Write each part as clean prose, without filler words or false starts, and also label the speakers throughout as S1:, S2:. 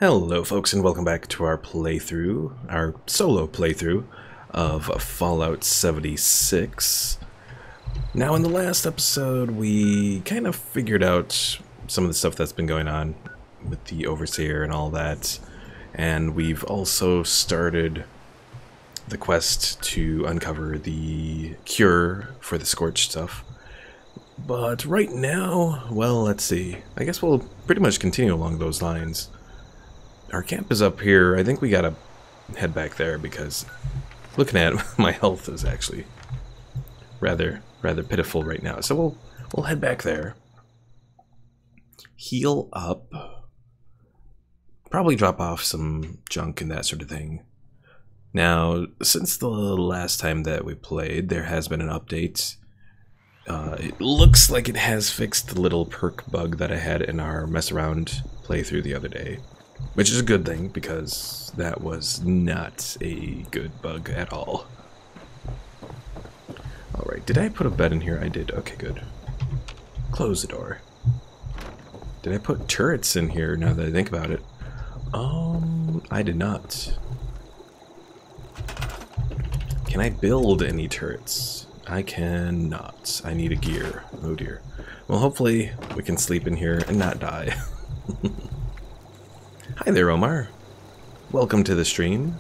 S1: Hello folks and welcome back to our playthrough, our solo playthrough of Fallout 76. Now in the last episode we kind of figured out some of the stuff that's been going on with the Overseer and all that, and we've also started the quest to uncover the cure for the scorched stuff. But right now, well, let's see, I guess we'll pretty much continue along those lines. Our camp is up here. I think we gotta head back there because looking at my health is actually rather pitiful right now. So we'll head back there. Heal up. Probably drop off some junk and that sort of thing. Now, since the last time that we played, there has been an update. It looks like it has fixed the little perk bug that I had in our mess around playthrough the other day. Which is a good thing, because that was not a good bug at all. Alright, did I put a bed in here? I did. Okay, good. Close the door. Did I put turrets in here, now that I think about it? I did not. Can I build any turrets? I cannot. I need a gear. Oh dear. Well, hopefully we can sleep in here and not die. Hi there, Omar. Welcome to the stream.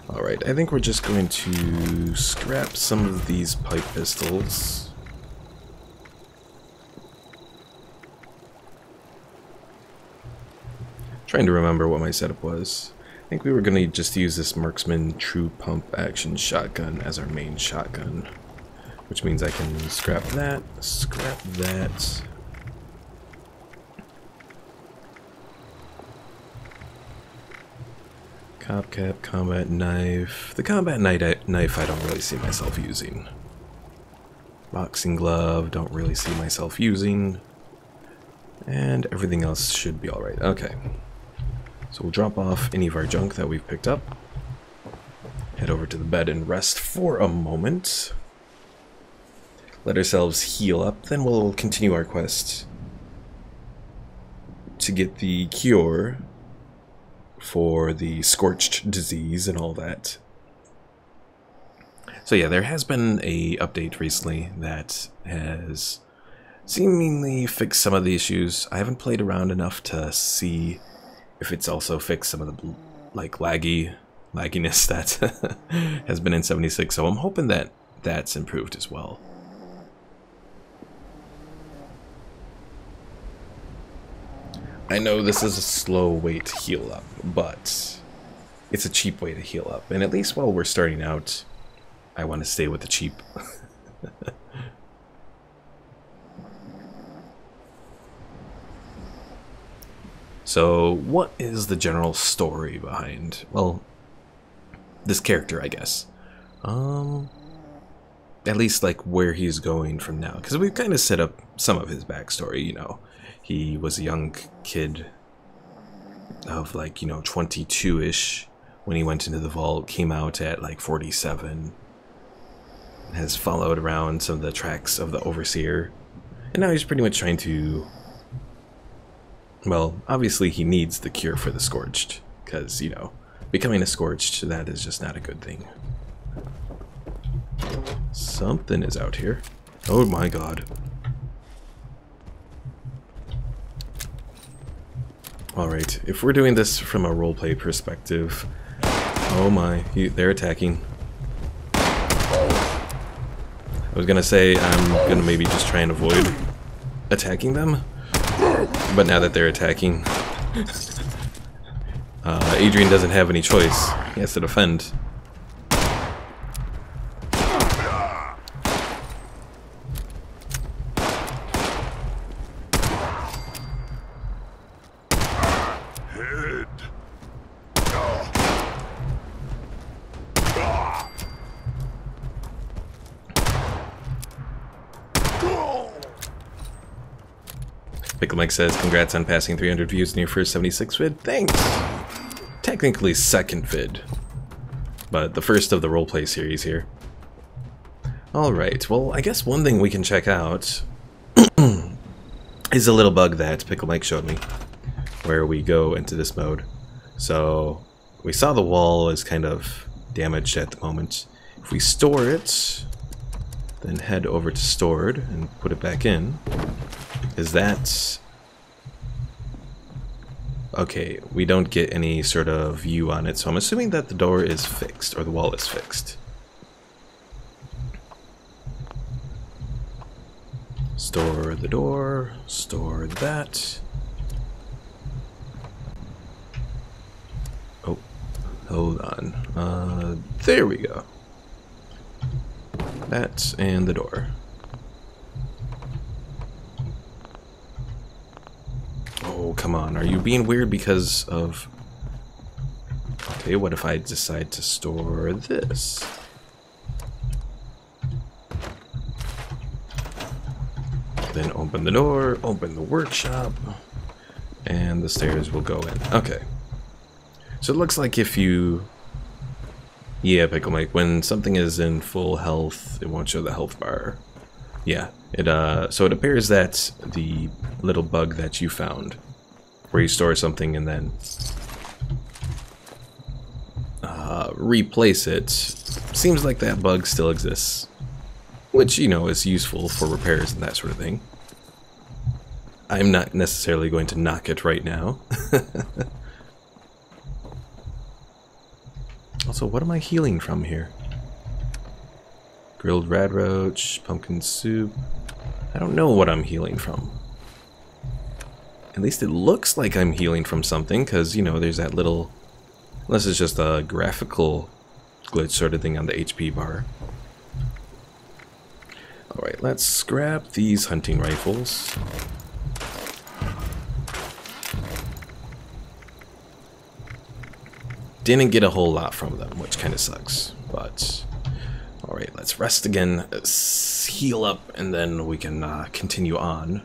S1: Alright, I think we're just going to scrap some of these pipe pistols. Trying to remember what my setup was. I think we were going to just use this Marksman True Pump Action Shotgun as our main shotgun. Which means I can scrap that, Cop cap, combat knife. The combat knife I don't really see myself using. Boxing glove, don't really see myself using. And everything else should be alright. Okay. So we'll drop off any of our junk that we've picked up. Head over to the bed and rest for a moment. Let ourselves heal up, then we'll continue our quest to get the cure for the scorched disease and all that. So yeah, there has been a update recently that has seemingly fixed some of the issues. I haven't played around enough to see if it's also fixed some of the like lagginess that has been in 76, so I'm hoping that that's improved as well. I know this is a slow way to heal up, but it's a cheap way to heal up. And at least while we're starting out, I want to stay with the cheap. So, what is the general story behind, well, this character, I guess? At least, like, where he's going from now. Because we've kind of set up some of his backstory, you know. He was a young kid of like, 22-ish when he went into the vault, came out at like 47, has followed around some of the tracks of the Overseer, and now he's pretty much trying to, well, obviously he needs the cure for the Scorched, because, becoming a Scorched, that is just not a good thing. Something is out here. Oh my god. Alright, if we're doing this from a roleplay perspective... Oh my, they're attacking. I was gonna say I'm gonna maybe just try and avoid attacking them, but now that they're attacking... Adrian doesn't have any choice. He has to defend. Pickle Mike says, congrats on passing 300 views in your first 76 vid. Thanks! Technically second vid, but the first of the roleplay series here. Alright, well, I guess one thing we can check out is a little bug that Pickle Mike showed me, where we go into this mode. So we saw the wall is kind of damaged at the moment. If we store it, then head over to stored and put it back in, is that... Okay, we don't get any sort of view on it, so I'm assuming that the door is fixed, or the wall is fixed. Store the door, store that. Oh, hold on. There we go. That and the door. Oh, come on. Are you being weird because of... Okay, what if I decide to store this? Then open the door, open the workshop, and the stairs will go in. Okay. So it looks like if you... Yeah, Pickle Mike, when something is in full health, it won't show the health bar. Yeah, so it appears that the little bug that you found, where you store something and then replace it, seems like that bug still exists. Which, you know, is useful for repairs and that sort of thing. I'm not necessarily going to knock it right now. Also, what am I healing from here? Grilled rad roach, pumpkin soup. I don't know what I'm healing from. At least it looks like I'm healing from something, because, you know, there's that little... Unless it's just a graphical glitch sort of thing on the HP bar. Alright, let's scrap these hunting rifles. Didn't get a whole lot from them, which kind of sucks, but... Alright, let's rest again, heal up, and then we can continue on.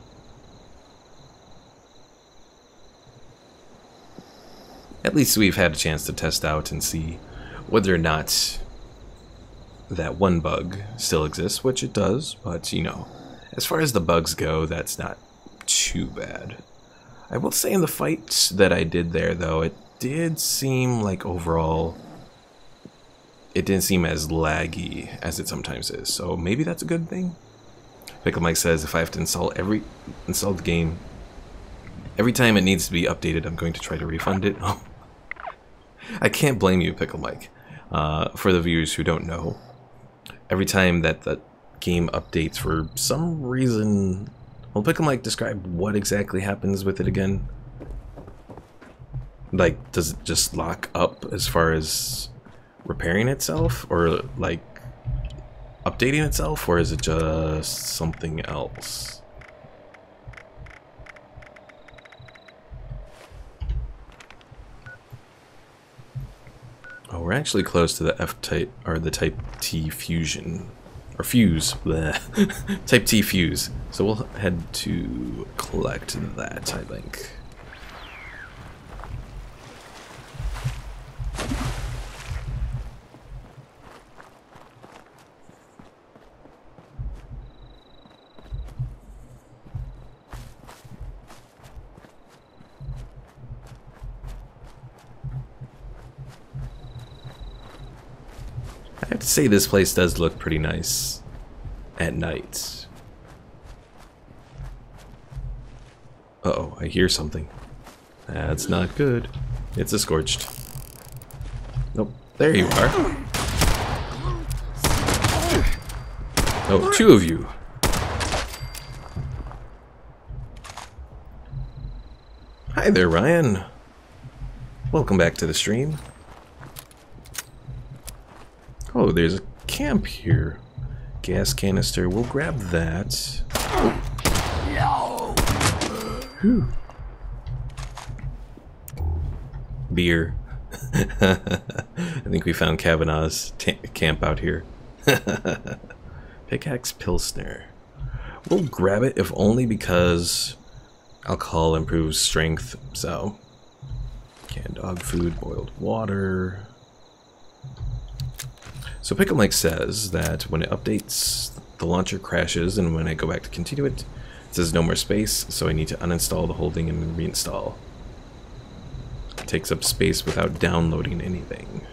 S1: At least we've had a chance to test out and see whether or not that one bug still exists, which it does, but, you know, as far as the bugs go, that's not too bad. I will say in the fights that I did there, though, it did seem like overall it didn't seem as laggy as it sometimes is, so maybe that's a good thing. Pickle Mike says if I have to install the game every time it needs to be updated, I'm going to try to refund it. I can't blame you, Pickle Mike. For the viewers who don't know, every time that the game updates for some reason... Well, Pickle Mike, describe what exactly happens with it again. Like, does it just lock up as far as repairing itself? Or, like, updating itself? Or is it just something else? Oh, we're actually close to the F-type, or the Type T fusion. Or fuse. Bleh. Type T fuse. So we'll head to collect that, I think. I have to say this place does look pretty nice at night. Uh-oh, I hear something. That's not good. It's a scorched. Nope, there you are. Oh, two of you. Hi there, Ryan. Welcome back to the stream. Oh, there's a camp here. Gas canister. We'll grab that. Oh. Whew. Beer. I think we found Kavanaugh's camp out here. Pickaxe Pilsner. We'll grab it, if only because alcohol improves strength. So, canned dog food, boiled water. So Pickle Mike says that when it updates, the launcher crashes, and when I go back to continue it, It says no more space, so I need to uninstall the whole thing and reinstall. It takes up space without downloading anything.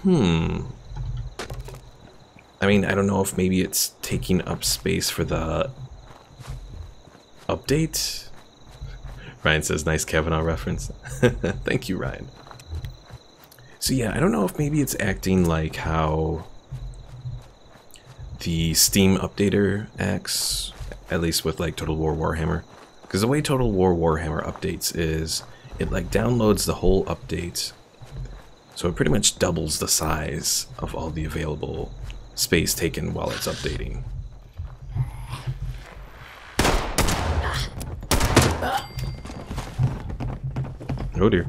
S1: I mean, I don't know if maybe it's taking up space for the update. Ryan says, nice Kavanaugh reference. Thank you, Ryan. So yeah, I don't know if maybe it's acting like how the Steam updater acts, at least with like Total War Warhammer. Because the way Total War Warhammer updates is, it like downloads the whole update, so it pretty much doubles the size of all the available space taken while it's updating. Oh dear.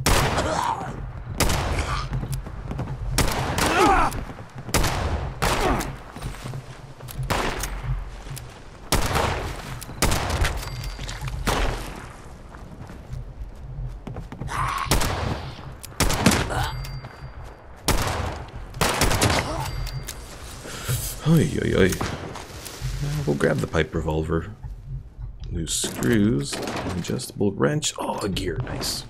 S1: Oy, oy, oy. We'll grab the pipe revolver. Loose screws, adjustable wrench. Oh, a gear, nice.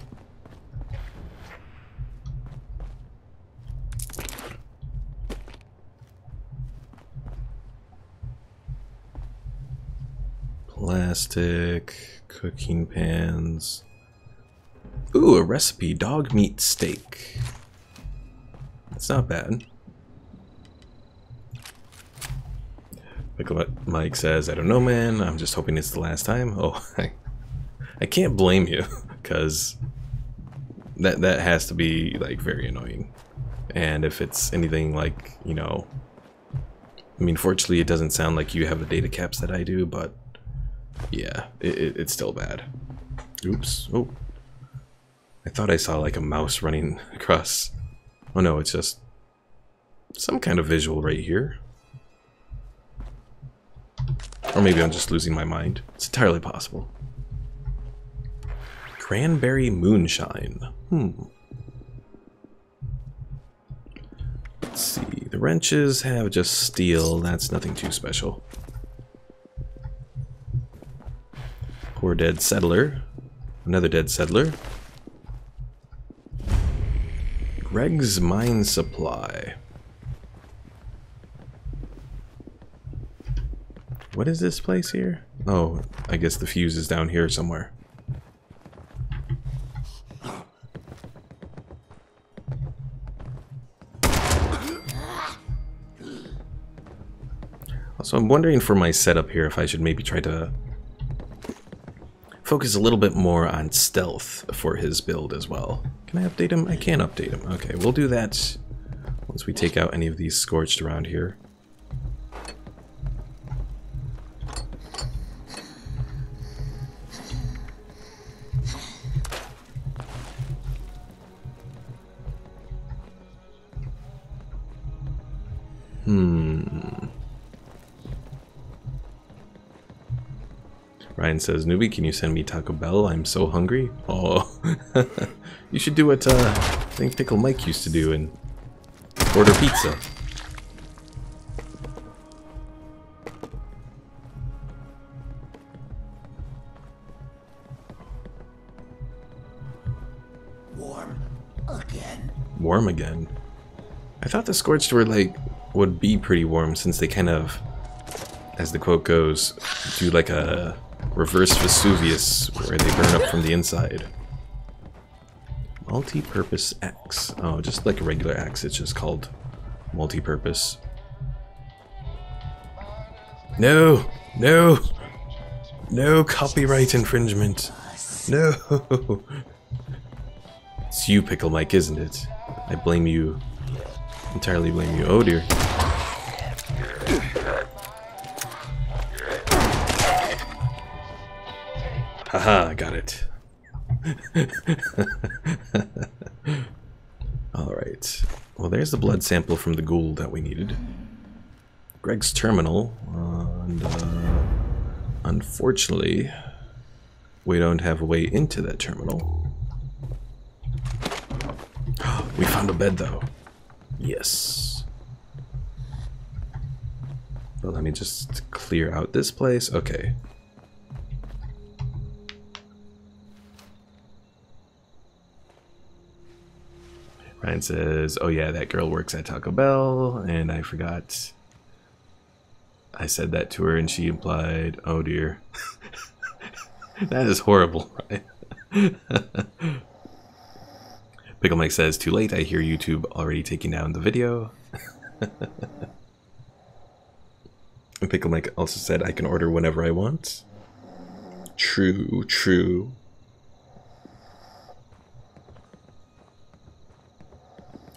S1: Plastic, cooking pans. Ooh, a recipe, dog meat steak. That's not bad. Like what Mike says, I don't know, man. I'm just hoping it's the last time. Oh, I can't blame you, because that has to be like very annoying. And if it's anything like, you know, I mean, fortunately, it doesn't sound like you have the data caps that I do, but yeah, it's still bad. Oops. Oh, I thought I saw like a mouse running across. Oh no, it's just some kind of visual right here. Or maybe I'm just losing my mind. It's entirely possible. Cranberry moonshine. Let's see. The wrenches have just steel. That's nothing too special. Poor dead settler. Another dead settler. Greg's mine supply. What is this place here? Oh, I guess the fuse is down here somewhere. Also, I'm wondering for my setup here if I should maybe try to focus a little bit more on stealth for his build as well. Can I update him? I can update him. Okay, we'll do that once we take out any of these scorched around here. Ryan says, newbie, can you send me Taco Bell? I'm so hungry. Oh, you should do what I think Pickle Mike used to do and order pizza.
S2: Warm again.
S1: Warm again? I thought the scorched were like, would be pretty warm since they kind of, as the quote goes, do like a reverse Vesuvius where they burn up from the inside. Multi-purpose axe. Oh, just like a regular axe, it's just called multi-purpose. No! No! No copyright infringement! No! It's you, Pickle Mike, isn't it? I blame you. Entirely blame you. Oh dear. Haha, I got it. Alright. Well, there's the blood sample from the ghoul that we needed. Greg's terminal. And, unfortunately, we don't have a way into that terminal. We found a bed, though. Yes. But let me just clear out this place. Okay. Ryan says, oh yeah, that girl works at Taco Bell, and I forgot I said that to her and she implied, oh dear. That is horrible, right? Pickle Mike says, too late, I hear YouTube already taking down the video. And Pickle Mike also said, I can order whenever I want. True, true.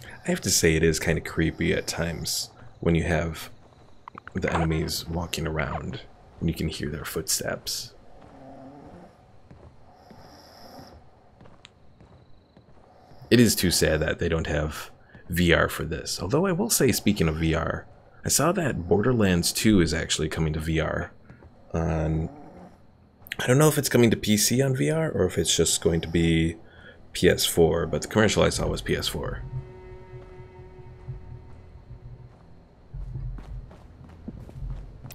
S1: I have to say it is kind of creepy at times when you have the enemies walking around and you can hear their footsteps. It is too sad that they don't have VR for this. Although I will say, speaking of VR, I saw that Borderlands 2 is actually coming to VR. I don't know if it's coming to PC on VR or if it's just going to be PS4, but the commercial I saw was PS4.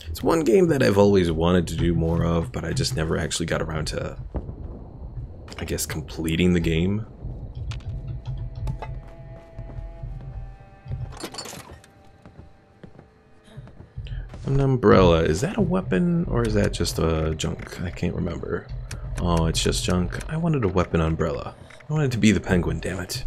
S1: It's one game that I've always wanted to do more of, but I just never actually got around to, I guess, completing the game. An umbrella, is that a weapon or is that just a junk? I can't remember. Oh, it's just junk. I wanted a weapon umbrella. I wanted to be the penguin, damn it.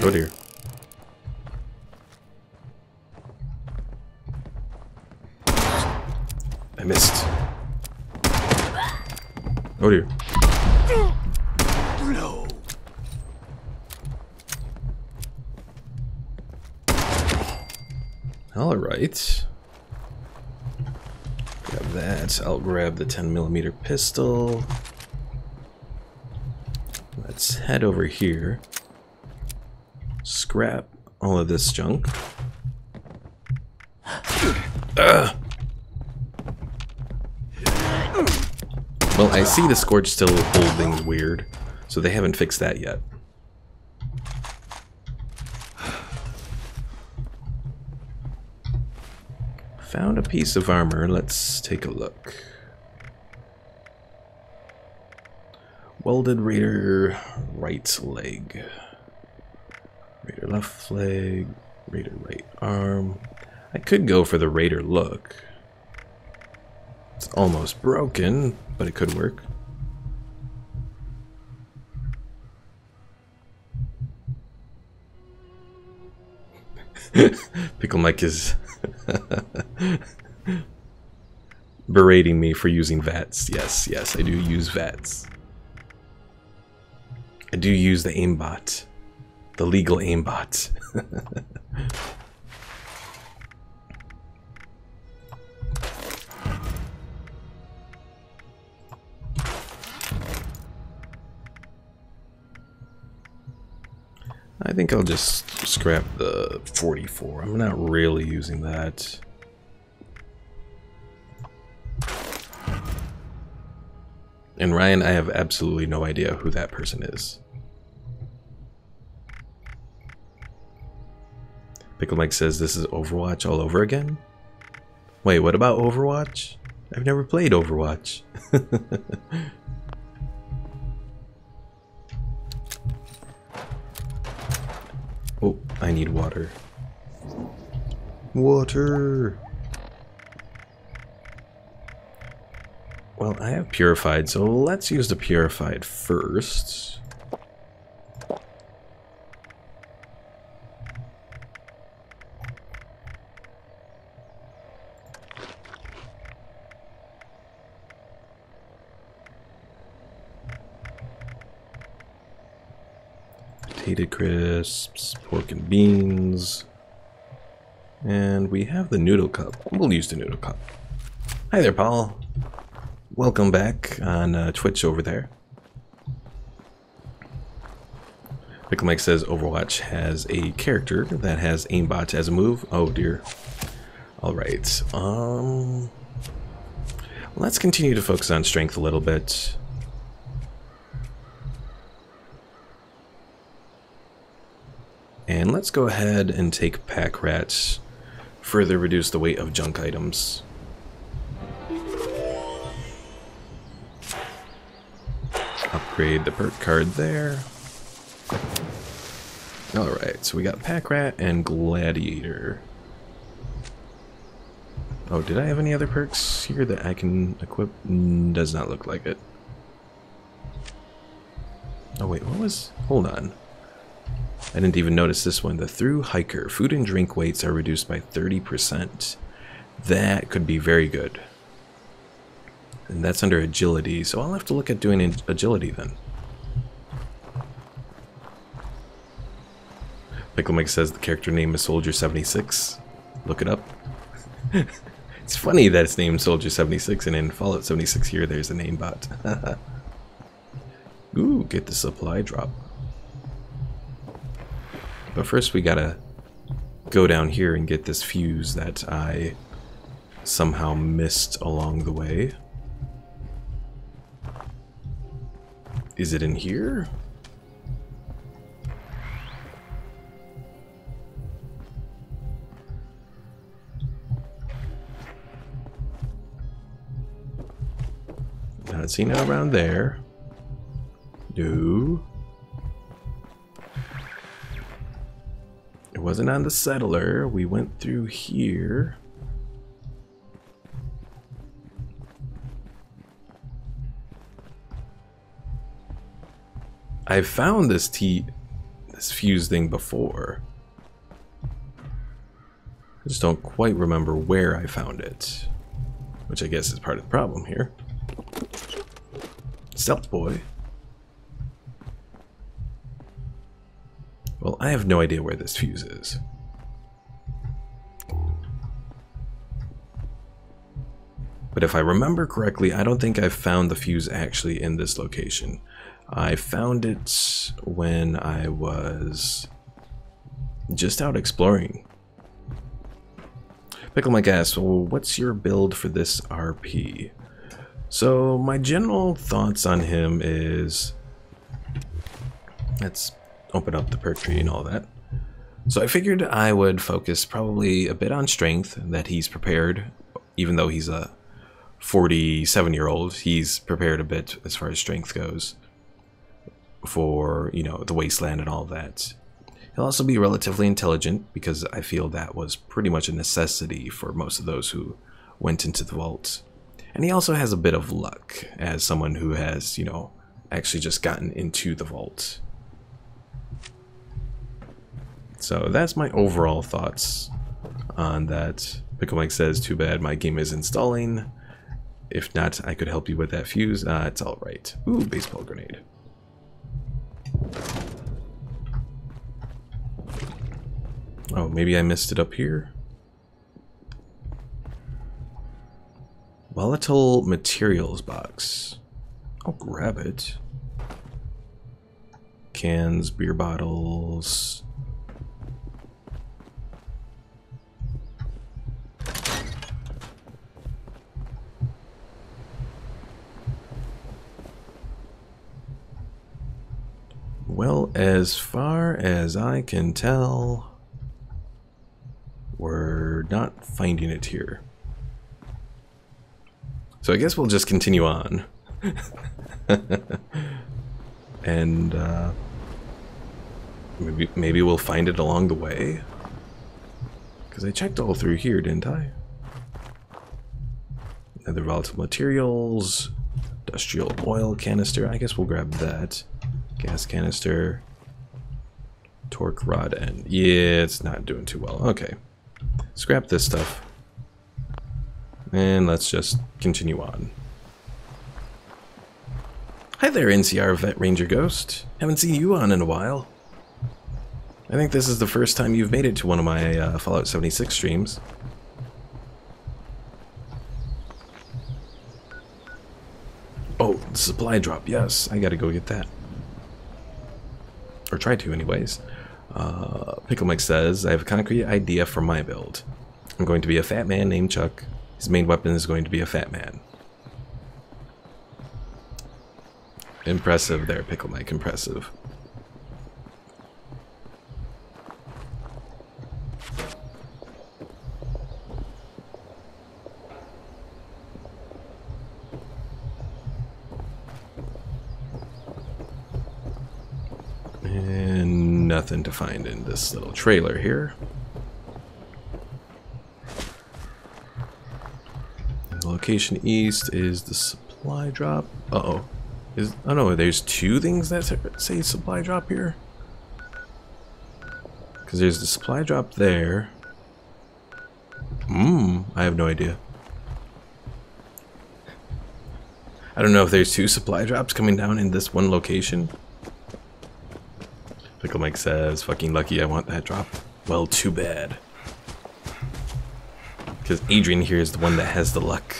S1: Oh dear. I missed. Oh dear.
S2: No.
S1: Alright. Grab that. I'll grab the 10mm pistol. Let's head over here. Scrap all of this junk. Ugh. Well, I see the Scorch still hold things weird, so they haven't fixed that yet. Found a piece of armor. Let's take a look. Welded Raider right leg. Raider left leg. Raider right arm. I could go for the Raider look. It's almost broken, but it could work. Pickle Mike is berating me for using VATS. Yes, yes, I do use VATS. I do use the aimbot. The legal aimbot. I think I'll just scrap the 44. I'm not really using that. And Ryan, I have absolutely no idea who that person is. Pickle Mike says this is Overwatch all over again? Wait, what about Overwatch? I've never played Overwatch. Oh, I need water. Water! Well, I have purified, so let's use the purified first. Potato crisps, pork and beans, and we have the noodle cup. We'll use the noodle cup. Hi there, Paul. Welcome back on Twitch over there. Pickle Mike says Overwatch has a character that has aimbot as a move. Oh dear. Alright. Let's continue to focus on strength a little bit. And let's go ahead and take pack rats. Further reduce the weight of junk items. Upgrade the perk card there. Alright, so we got pack rat and gladiator. Oh, did I have any other perks here that I can equip? Does not look like it. Oh wait, what was... Hold on. I didn't even notice this one. The through hiker. Food and drink weights are reduced by 30%. That could be very good. And that's under agility, so I'll have to look at doing agility then. Pickle Mike says the character name is Soldier 76. Look it up. It's funny that it's named Soldier 76, and in Fallout 76 here, there's a name bot. Ooh, get the supply drop. But first we gotta go down here and get this fuse that I somehow missed along the way. Is it in here? Not seen it around there. No. It wasn't on the settler. We went through here. I've found this fuse thing before. I just don't quite remember where I found it, which I guess is part of the problem here. Stealth boy. Well, I have no idea where this fuse is. But if I remember correctly, I don't think I've found the fuse actually in this location. I found it when I was just out exploring. Pickle Mike asks, well, what's your build for this RP? So my general thoughts on him is, let's open up the perk tree and all that. So I figured I would focus probably a bit on strength, that he's prepared, even though he's a 47-year-old, he's prepared a bit as far as strength goes for, you know, the wasteland and all that. He'll also be relatively intelligent, because I feel that was pretty much a necessity for most of those who went into the vault. And he also has a bit of luck, as someone who has, you know, actually just gotten into the vault. So that's my overall thoughts on that. Pickle Mike says, too bad my game is installing. If not, I could help you with that fuse. It's alright. Ooh, baseball grenade. Oh, maybe I missed it up here. Volatile materials box. I'll grab it. Cans, beer bottles. Well, as far as I can tell, we're not finding it here. So I guess we'll just continue on. And maybe we'll find it along the way. Because I checked all through here, didn't I? Other volatile materials, industrial oil canister. I guess we'll grab that. Gas canister, torque rod end. Yeah, it's not doing too well. Okay. Scrap this stuff. And let's just continue on. Hi there, NCR Vet Ranger Ghost. Haven't seen you on in a while. I think this is the first time you've made it to one of my Fallout 76 streams. Oh, the supply drop. Yes, I gotta go get that. Or try to, anyways. Pickle Mike says, I have a concrete idea for my build. I'm going to be a fat man named Chuck. His main weapon is going to be a fat man. Impressive there, Pickle Mike, impressive. nothing to find in this little trailer here. The location east is the supply drop. Uh-oh. Oh no, there's two things that say supply drop here? Because there's the supply drop there. I have no idea. I don't know if there's two supply drops coming down in this one location. Pickle Mike says, fucking lucky I want that drop. Well, too bad. Because Adrian here is the one that has the luck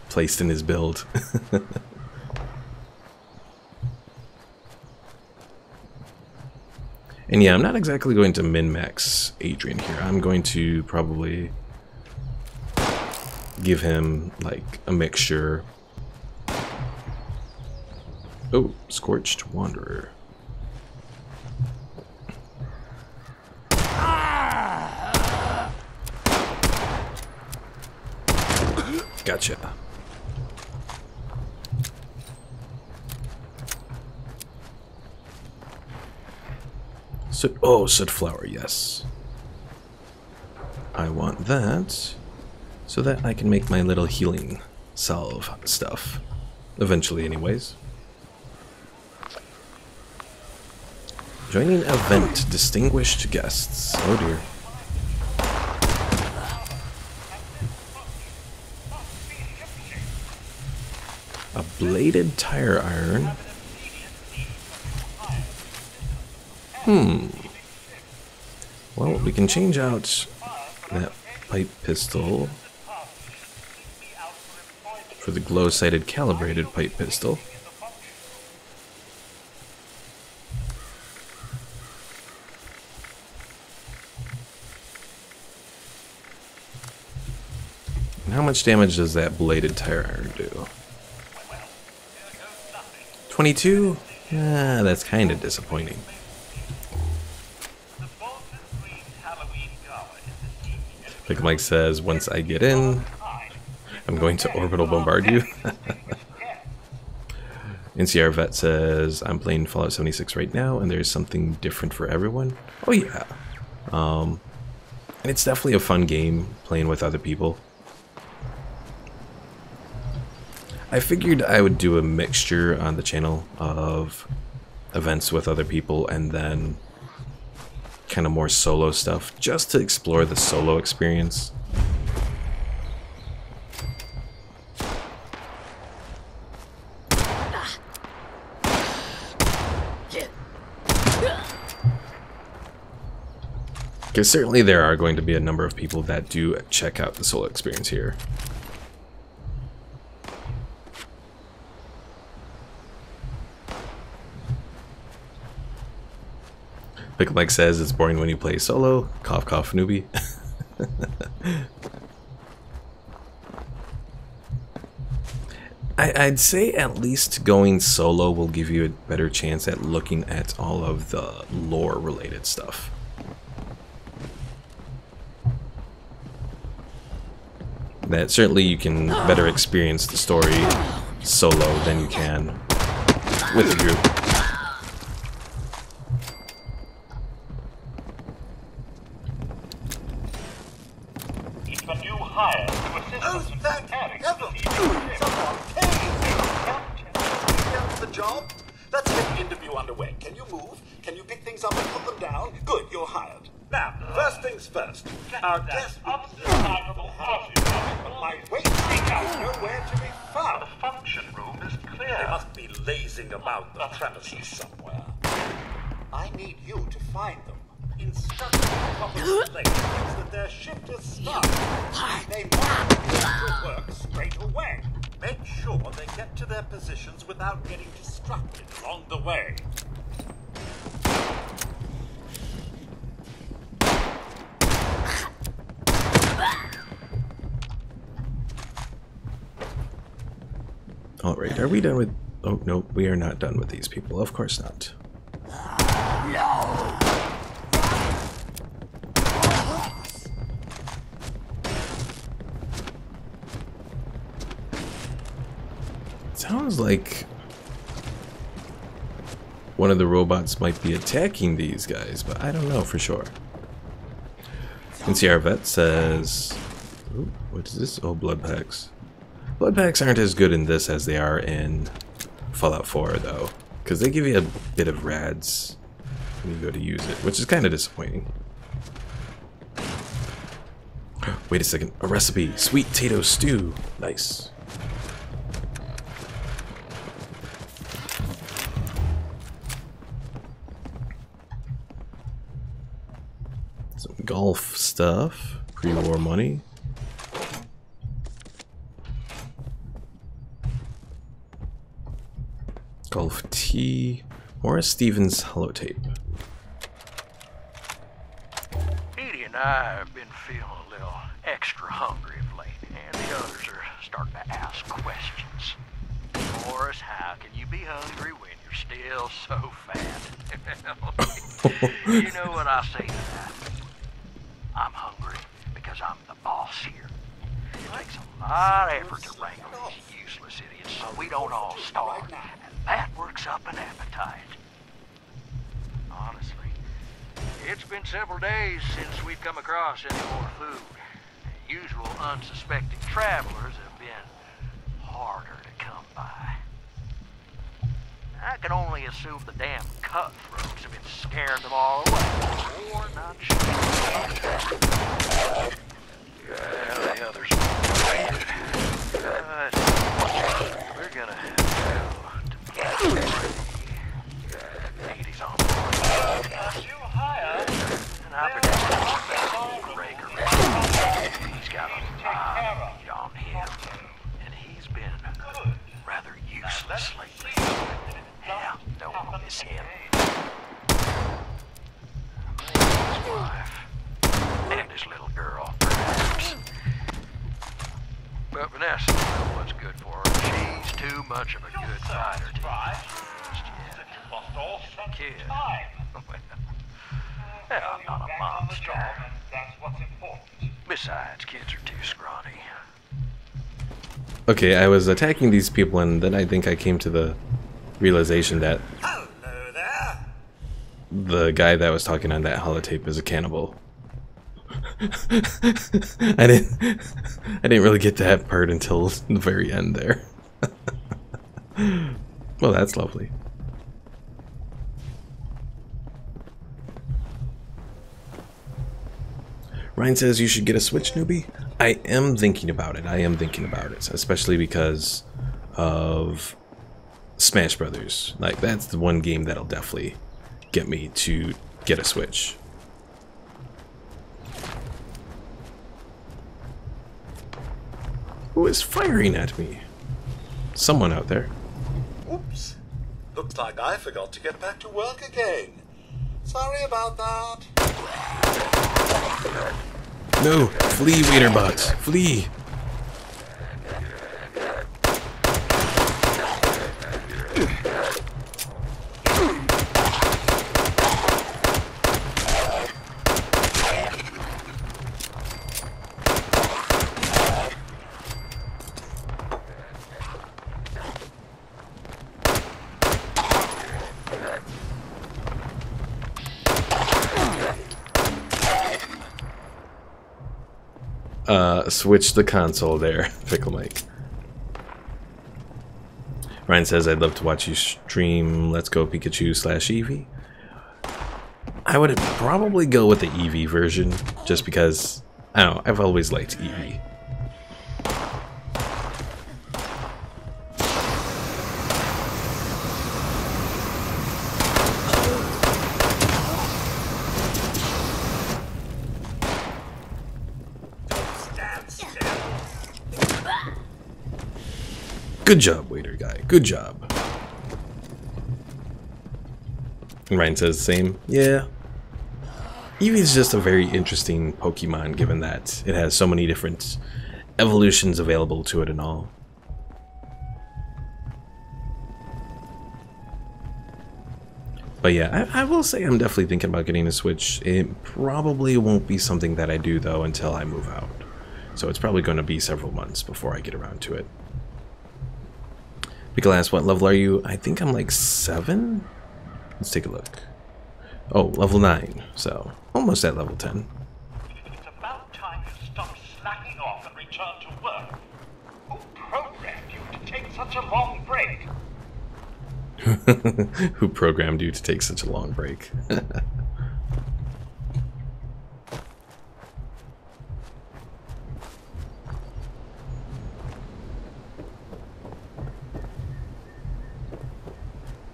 S1: placed in his build. And yeah, I'm not exactly going to min-max Adrian here. I'm going to probably give him, like, a mixture. Oh, Scorched Wanderer. Gotcha. Soot flower, yes. I want that so that I can make my little healing salve stuff. Eventually, anyways. Joining event, distinguished guests. Oh dear. A bladed tire iron. Well, we can change out that pipe pistol for the glow-sighted calibrated pipe pistol. And how much damage does that bladed tire iron do? 22? Ah, that's kind of disappointing. Like Mike says, once I get in, I'm going to orbital bombard you. NCR Vet says, I'm playing Fallout 76 right now, and there's something different for everyone. Oh yeah. And it's definitely a fun game, playing with other people. I figured I would do a mixture on the channel of events with other people and then kind of more solo stuff, just to explore the solo experience. Because certainly there are going to be a number of people that do check out the solo experience here. Pickle Mike says it's boring when you play solo. Cough cough newbie. I'd say at least going solo will give you a better chance at looking at all of the lore related stuff. That certainly you can better experience the story solo than you can with a group.
S2: Our guest undesirable house but my weight is nowhere to be found. The function room is clear. They must be lazing about the premises somewhere. I need you to find them. Instruct the proper slave that their shift is started. They must get to work straight away. Make sure they get to their positions without getting distracted along the way.
S1: Alright, are we done with... Oh, no, we are not done with these people. Of course not.
S2: No.
S1: Sounds like one of the robots might be attacking these guys, but I don't know for sure. You can see our vet says... Ooh, what is this? Oh, blood packs. Blood packs aren't as good in this as they are in Fallout 4, though. Because they give you a bit of rads when you go to use it, which is kind of disappointing. Wait a second. A recipe. Sweet potato stew. Nice. Some golf stuff. Pre-war money. Golf tea. Morris Stevens holotape.
S3: Edie and I have been feeling a little extra hungry of late, and the others are starting to ask questions. Morris, how can you be hungry when you're still so fat? You know what I say to that? I'm hungry because I'm the boss here. It takes a lot of effort to wrangle these useless idiots so we don't all starve, and that works up an appetite. Honestly, it's been several days since we've come across any more food. Usual unsuspecting travelers have been harder to come by. I can only assume the damn cutthroats have been scaring them all away, or not sure. Yeah, the others are waited. But we're gonna have to play. Edie's on board. And I've been Raker. He's got a lot of heat on him, and he's been rather useless lately. Yeah, no one miss him. His wife and his little girl, perhaps. But Vanessa knows what's good for her. She's too much of a good fighter to kid. Well, I'm not a monster. Besides, kids are too scrawny.
S1: Okay, I was attacking these people and then I think I came to the realization that
S2: Hello there.
S1: the guy that was talking on that holotape is a cannibal. I didn't really get that part until the very end there. Well, that's lovely. Ryan says you should get a Switch, newbie. I am thinking about it. Especially because of Smash Brothers. Like, that's the one game that'll definitely get me to get a Switch. Who is firing at me? Someone out there.
S2: Oops. Looks like I forgot to get back to work again. Sorry about that.
S1: No! Flee, waiter bots! Flee! Switch the console there, Pickle Mike. Ryan says, I'd love to watch you stream Let's Go Pikachu / Eevee. I would probably go with the Eevee version, just because, I don't know, I've always liked Eevee. Good job, waiter guy. Good job. And Ryan says the same. Yeah. Eevee is just a very interesting Pokemon, given that it has so many different evolutions available to it and all. But yeah, I will say I'm definitely thinking about getting a Switch. It probably won't be something that I do, though, until I move out. So it's probably going to be several months before I get around to it. Pickle asks, what level are you? I think I'm like 7? Let's take a look. Oh, level 9, so almost at level 10.
S2: It's about time you stop slacking off and return to work. Who programmed you to take such a long break?
S1: Who programmed you to take such a long break?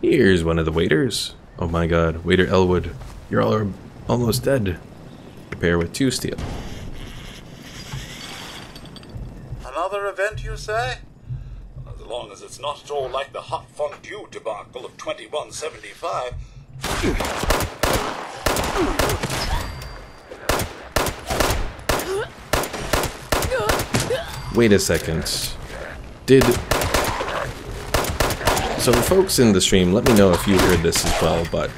S1: Here's one of the waiters. Oh my god, Waiter Elwood, you're all almost dead. Prepare with 2 steel.
S2: Another event, you say? As long as it's not at all like the hot fondue debacle of 2175.
S1: Wait a second. So folks in the stream, let me know if you heard this as well, but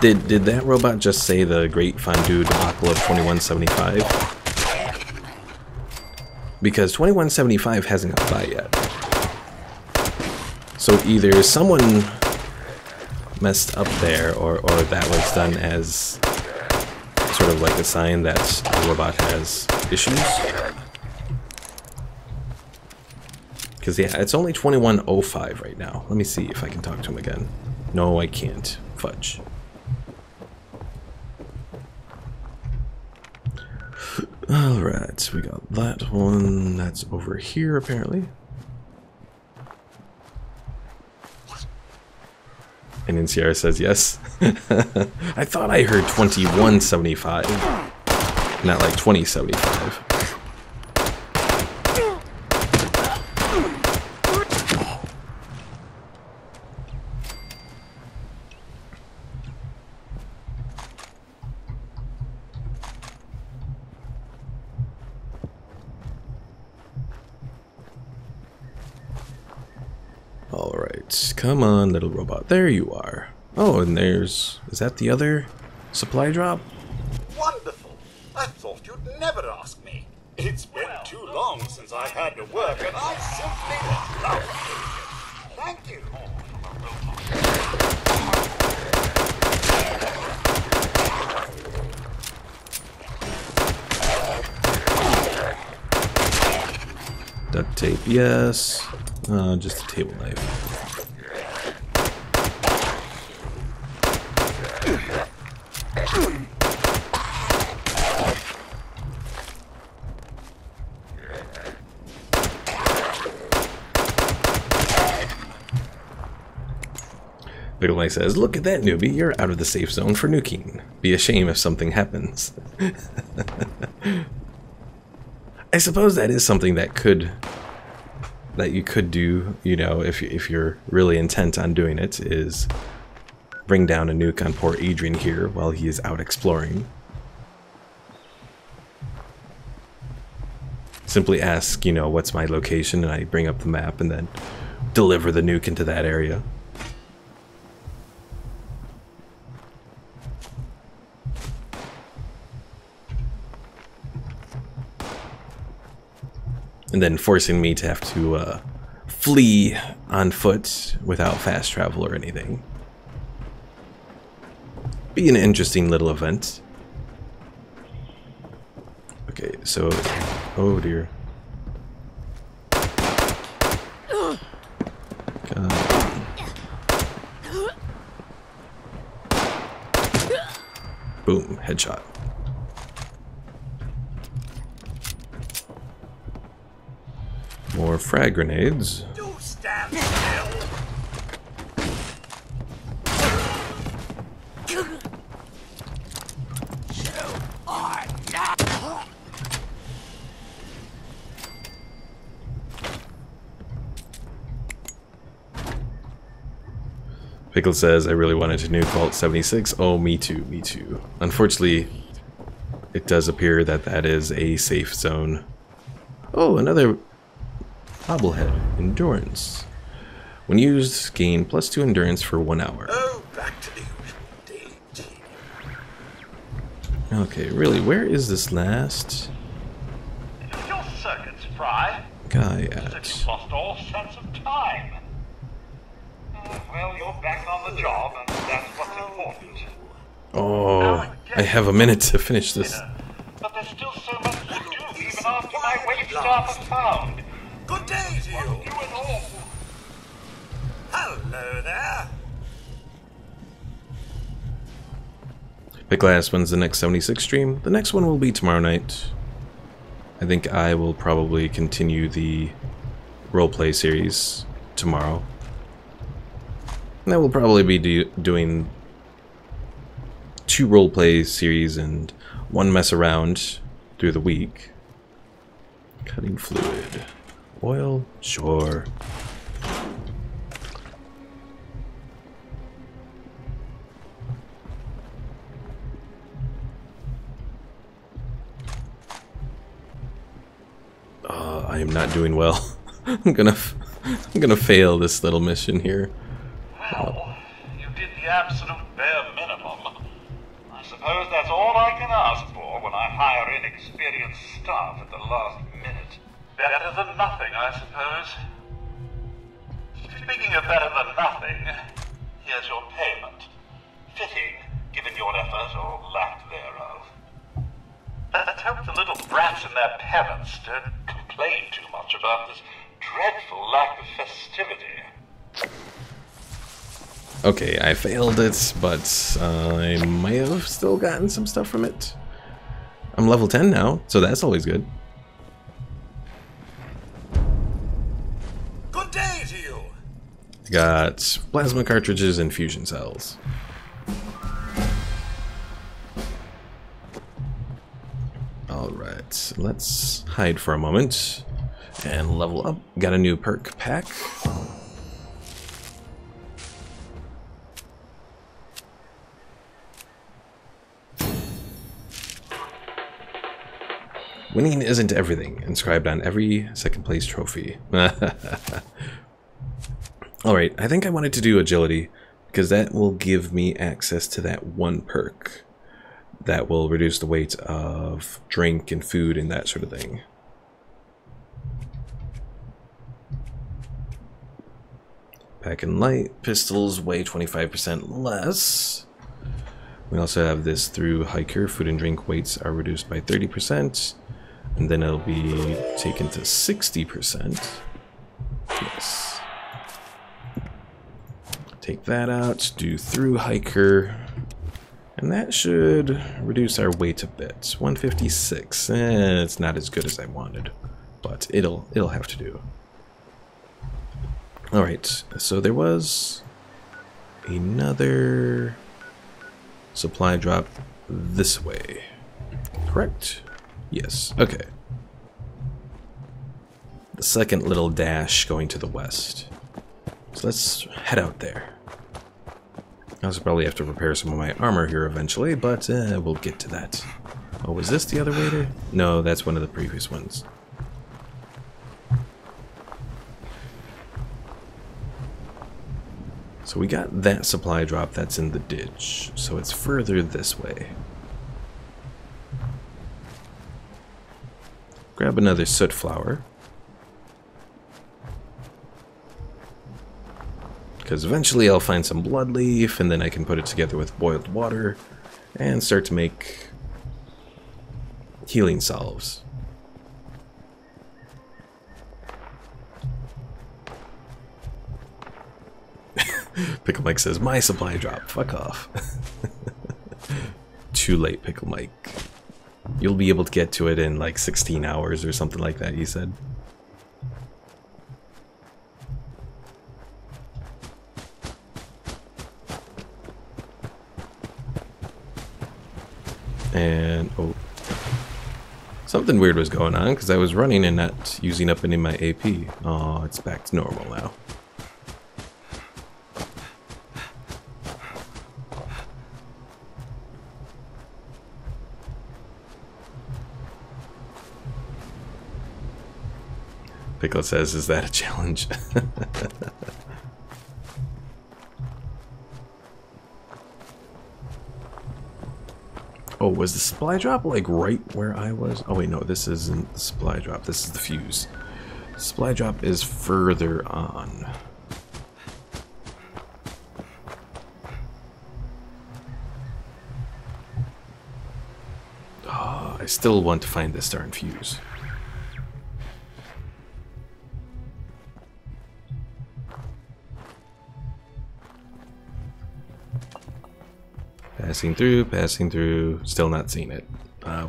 S1: did that robot just say the Great Fondue Debacle of 2175? Because 2175 hasn't gone by yet. So either someone messed up there, or that was done as sort of like a sign that the robot has issues. Because, yeah, it's only 2105 right now. Let me see if I can talk to him again. No, I can't. Fudge. Alright, we got that one. That's over here, apparently. And NCR says yes. I thought I heard 2175. Not like 2075. Alright, come on, little robot. There you are. Oh, and there's... is that the other supply drop?
S2: Wonderful! I thought you'd never ask me. It's been too long since I've had to work, and I simply love it. Thank you.
S1: Duct tape, yes. Just a table knife. Pickle Knight says, "Look at that, newbie. You're out of the safe zone for nuking. Be a shame if something happens." I suppose that is something that you could do, you know, if you're really intent on doing it, is bring down a nuke on poor Adrian here while he is out exploring. Simply ask, you know, what's my location, and I bring up the map and then deliver the nuke into that area. And then forcing me to have to flee on foot without fast travel or anything. Be an interesting little event. Okay, so... oh dear. God. Boom, headshot. More frag grenades.
S2: Do stand still.
S1: Pickle says, "I really wanted to nuke Vault 76. Oh, me too, me too. Unfortunately, it does appear that that is a safe zone. Oh, another bobblehead. Endurance. When used, gain +2 endurance for 1 hour.
S2: Oh, back to the usual daily.
S1: Okay, really, where is this last
S2: Your circuits fried.
S1: guy
S2: As if
S1: at?
S2: you've lost all sense of time. Well, you're back on the job, and that's what's important.
S1: Oh, I have a minute to finish this.
S2: But there's still so much to do, even after my wait staff is found. Good day to you. You and all. Hello there.
S1: Pick last, when's the next 76 stream? The next one will be tomorrow night. I think I will probably continue the roleplay series tomorrow. And I will probably be doing 2 roleplay series and 1 mess around through the week. Cutting fluid. Oil? Sure. I am not doing well. I'm gonna fail this little mission here.
S2: Well, you did the absolute bare minimum. I suppose that's all I can ask for when I hire inexperienced staff at the last minute. Better than nothing, I suppose. Speaking of better than nothing, here's your payment. Fitting, given your effort or lack thereof. Let's hope the little brats and their parents don't complain too much about this dreadful lack of festivity.
S1: Okay, I failed it, but I might have still gotten some stuff from it. I'm level 10 now, so that's always good.
S2: Good day to you!
S1: Got plasma cartridges and fusion cells. Alright, let's hide for a moment and level up. Got a new perk pack. Winning isn't everything. Inscribed on every second place trophy. Alright, I think I wanted to do agility because that will give me access to that 1 perk that will reduce the weight of drink and food and that sort of thing. Pack and light. Pistols weigh 25% less. We also have this through hiker. Food and drink weights are reduced by 30%. And then it'll be taken to 60%. Yes. Take that out. Do through hiker. And that should reduce our weight a bit. 156. It's not as good as I wanted, but it'll have to do. All right. So there was another supply drop this way. Correct? Yes. Okay. The second little dash going to the west. So let's head out there. I also probably have to repair some of my armor here eventually, but we'll get to that. Oh, was this the other waiter? No, that's one of the previous ones. So we got that supply drop that's in the ditch, so it's further this way. Grab another soot flower. Because eventually I'll find some blood leaf, and then I can put it together with boiled water and start to make healing salves. Pickle Mike says, my supply drop, fuck off. Too late, Pickle Mike. You'll be able to get to it in like 16 hours or something like that, he said. And, oh, something weird was going on because I was running and not using up any of my AP. Oh, it's back to normal now. Pickle says, is that a challenge? Oh, was the supply drop like right where I was? Oh wait, no, this isn't the supply drop. This is the fuse. The supply drop is further on. I still want to find this darn fuse. Passing through, still not seeing it.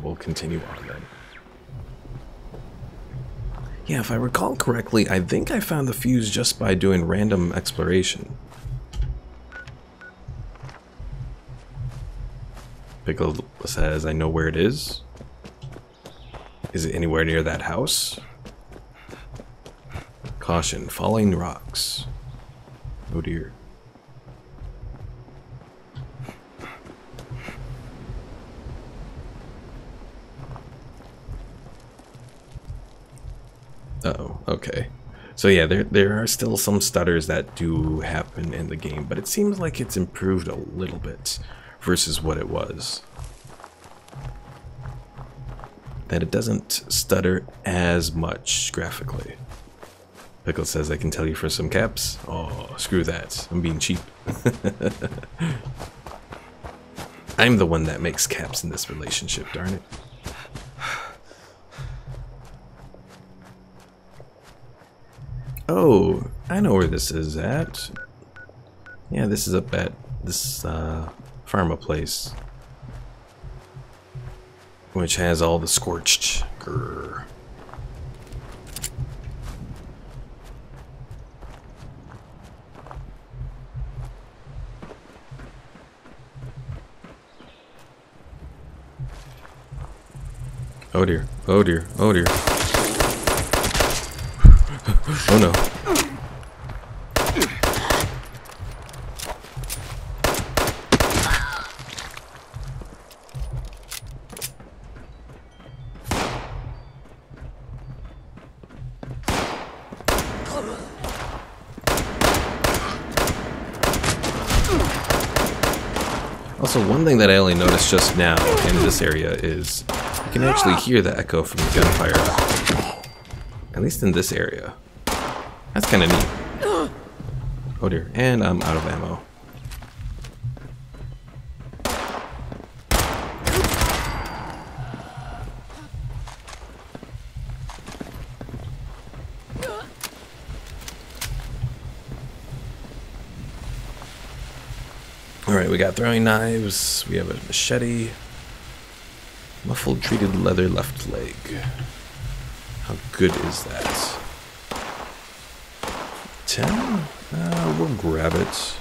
S1: We'll continue on then. Yeah, if I recall correctly, I think I found the fuse just by doing random exploration. Pickle says, I know where it is. Is it anywhere near that house? Caution, falling rocks. Oh dear. Uh-oh, okay. So yeah, there are still some stutters that do happen in the game, but it seems like it's improved a little bit versus what it was. That it doesn't stutter as much graphically. Pickle says, I can tell you for some caps. Oh, screw that. I'm being cheap. I'm the one that makes caps in this relationship, darn it. Oh, I know where this is at. Yeah, this is up at this pharma place, which has all the scorched. Grr. Oh dear, oh dear, oh dear. Oh no. Also, one thing that I only noticed just now in this area is you can actually hear the echo from the gunfire. At least in this area. That's kind of neat. Oh dear, and I'm out of ammo. Alright, we got throwing knives, we have a machete, muffled treated leather left leg. How good is that? 10? We'll grab it.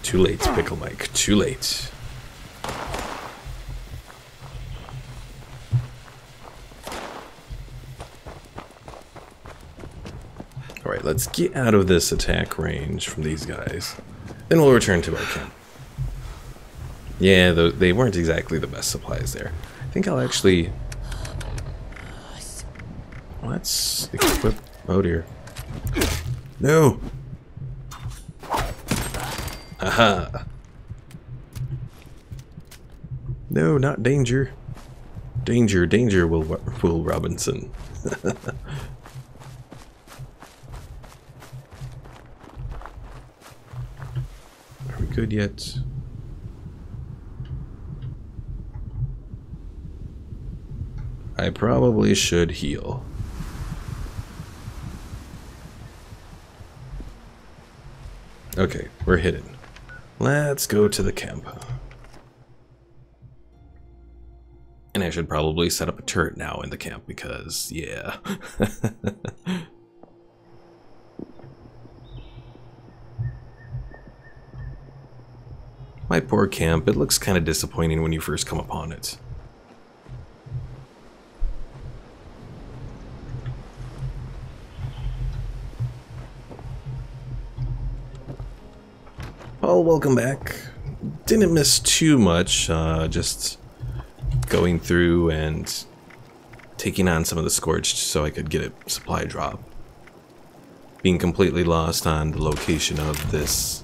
S1: Too late, Pickle Mike, too late. Alright, let's get out of this attack range from these guys. Then we'll return to our camp. Yeah, they weren't exactly the best supplies there. I think I'll actually... Let's equip... Oh dear. No! Aha! No, not danger. Danger, danger, Will Robinson. Are we good yet? I probably should heal. Okay, we're hidden. Let's go to the camp. And I should probably set up a turret now in the camp because, yeah. My poor camp, it looks kind of disappointing when you first come upon it. Well, welcome back. Didn't miss too much, just going through and taking on some of the Scorched so I could get a supply drop. Being completely lost on the location of this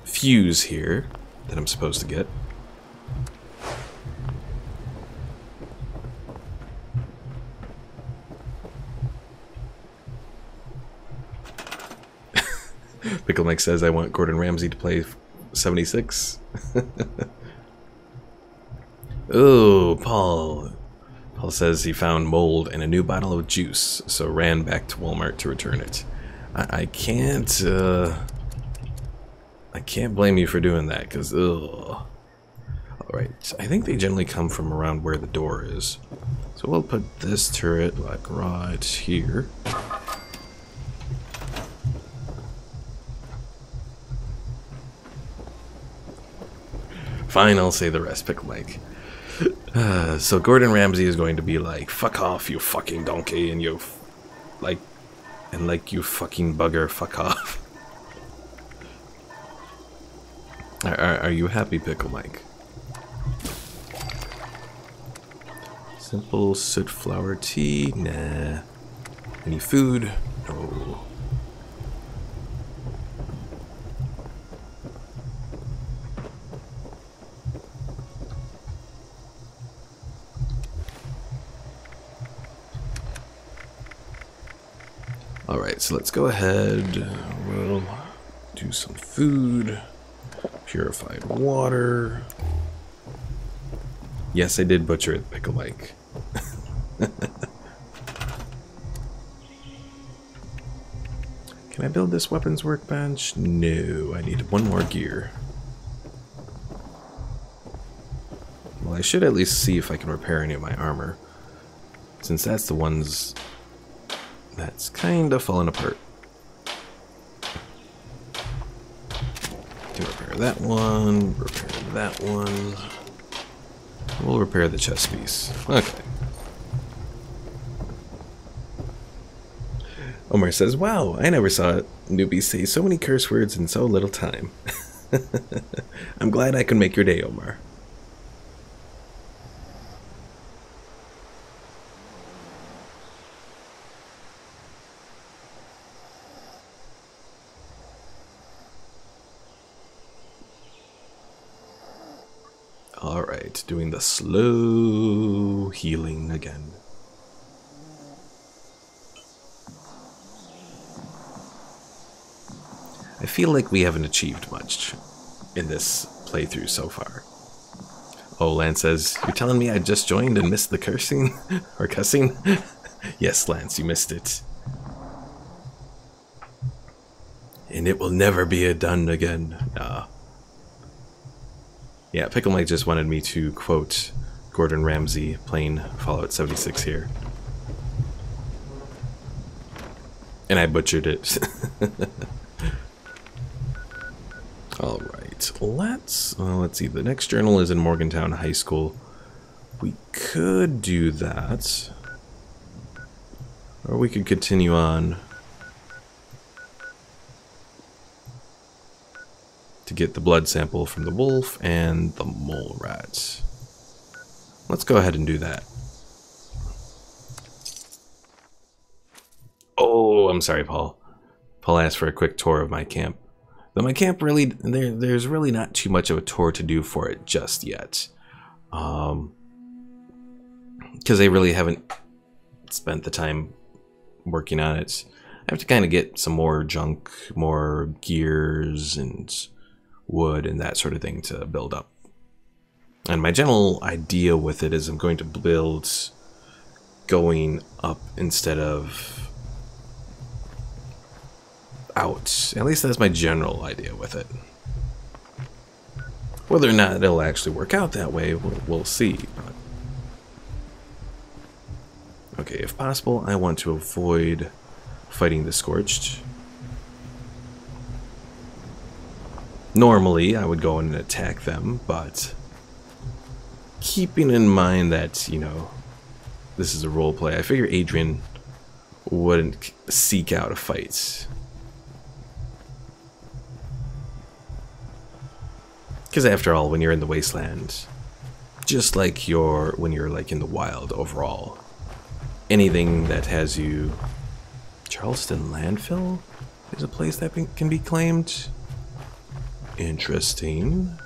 S1: fuse here that I'm supposed to get. Pickle Mike says, I want Gordon Ramsay to play 76. Oh, Paul. Paul says he found mold and a new bottle of juice, so ran back to Walmart to return it. I can't blame you for doing that, because, ugh. Alright, I think they generally come from around where the door is. So we'll put this turret, like, right here. Fine, I'll say the rest, Pickle Mike. So Gordon Ramsay is going to be like, fuck off, you fucking donkey, and you, you fucking bugger, fuck off. Are you happy, Pickle Mike? Simple soot flower tea? Nah. Any food? No. Alright, so let's go ahead. We'll do some food. Purified water. Yes, I did butcher it, Pickle Mike. Can I build this weapons workbench? No, I need one more gear. Well, I should at least see if I can repair any of my armor, since that's the ones that's kind of falling apart. To repair that one, repair that one. We'll repair the chest piece. Okay. Omar says, wow, I never saw a newbie say so many curse words in so little time. I'm glad I could make your day, Omar. Alright, doing the slow healing again. I feel like we haven't achieved much in this playthrough so far. Oh, Lance says, you're telling me I just joined and missed the cursing? Or cussing? Yes, Lance, you missed it. And it will never be done again. Nah. Yeah, Pickle Mike just wanted me to quote Gordon Ramsay playing Fallout 76 here. And I butchered it. Alright, let's see, the next journal is in Morgantown High School. We could do that. Or we could continue on to get the blood sample from the wolf and the mole rat. Let's go ahead and do that. Oh, I'm sorry, Paul. Paul asked for a quick tour of my camp. Though my camp really, there's really not too much of a tour to do for it just yet. Because I really haven't spent the time working on it. I have to kind of get some more junk, more gears and wood and that sort of thing to build up. And my general idea with it is I'm going to build going up instead of out. At least that's my general idea with it. Whether or not it'll actually work out that way, we'll see. But okay, if possible, I want to avoid fighting the Scorched. Normally, I would go in and attack them, but keeping in mind that, you know, this is a roleplay, I figure Adrian wouldn't seek out a fight. Because after all, when you're in the wasteland, just like when you're like in the wild overall, anything that has you... Charleston Landfill is a place that can be claimed. Interesting.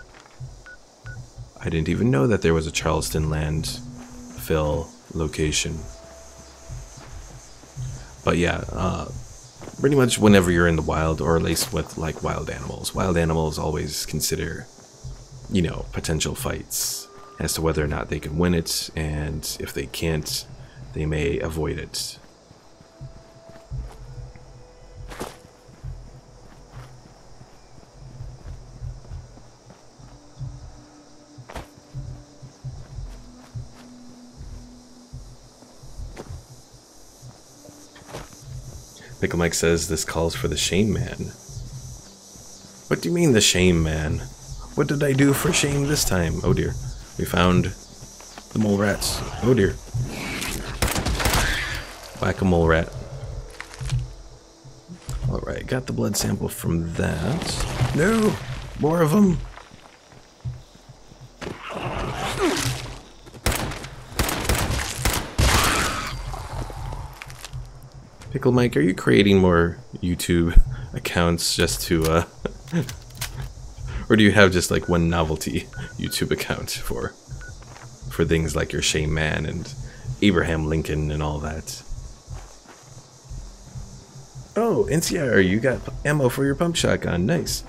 S1: I didn't even know that there was a Charleston landfill location. But yeah, pretty much whenever you're in the wild, or at least with like wild animals always consider, you know, potential fights as to whether or not they can win it, and if they can't, they may avoid it. Pickle Mike says this calls for the shame man. What do you mean the shame man? What did I do for shame this time? Oh dear. We found the mole rats. Oh dear. Whack-a-mole rat. Alright, got the blood sample from that. No! More of them! Pickle Mike, are you creating more YouTube accounts just to, or do you have just like one novelty YouTube account for things like your Shame Man and Abraham Lincoln and all that? Oh, NCR, you got ammo for your pump shotgun. Nice.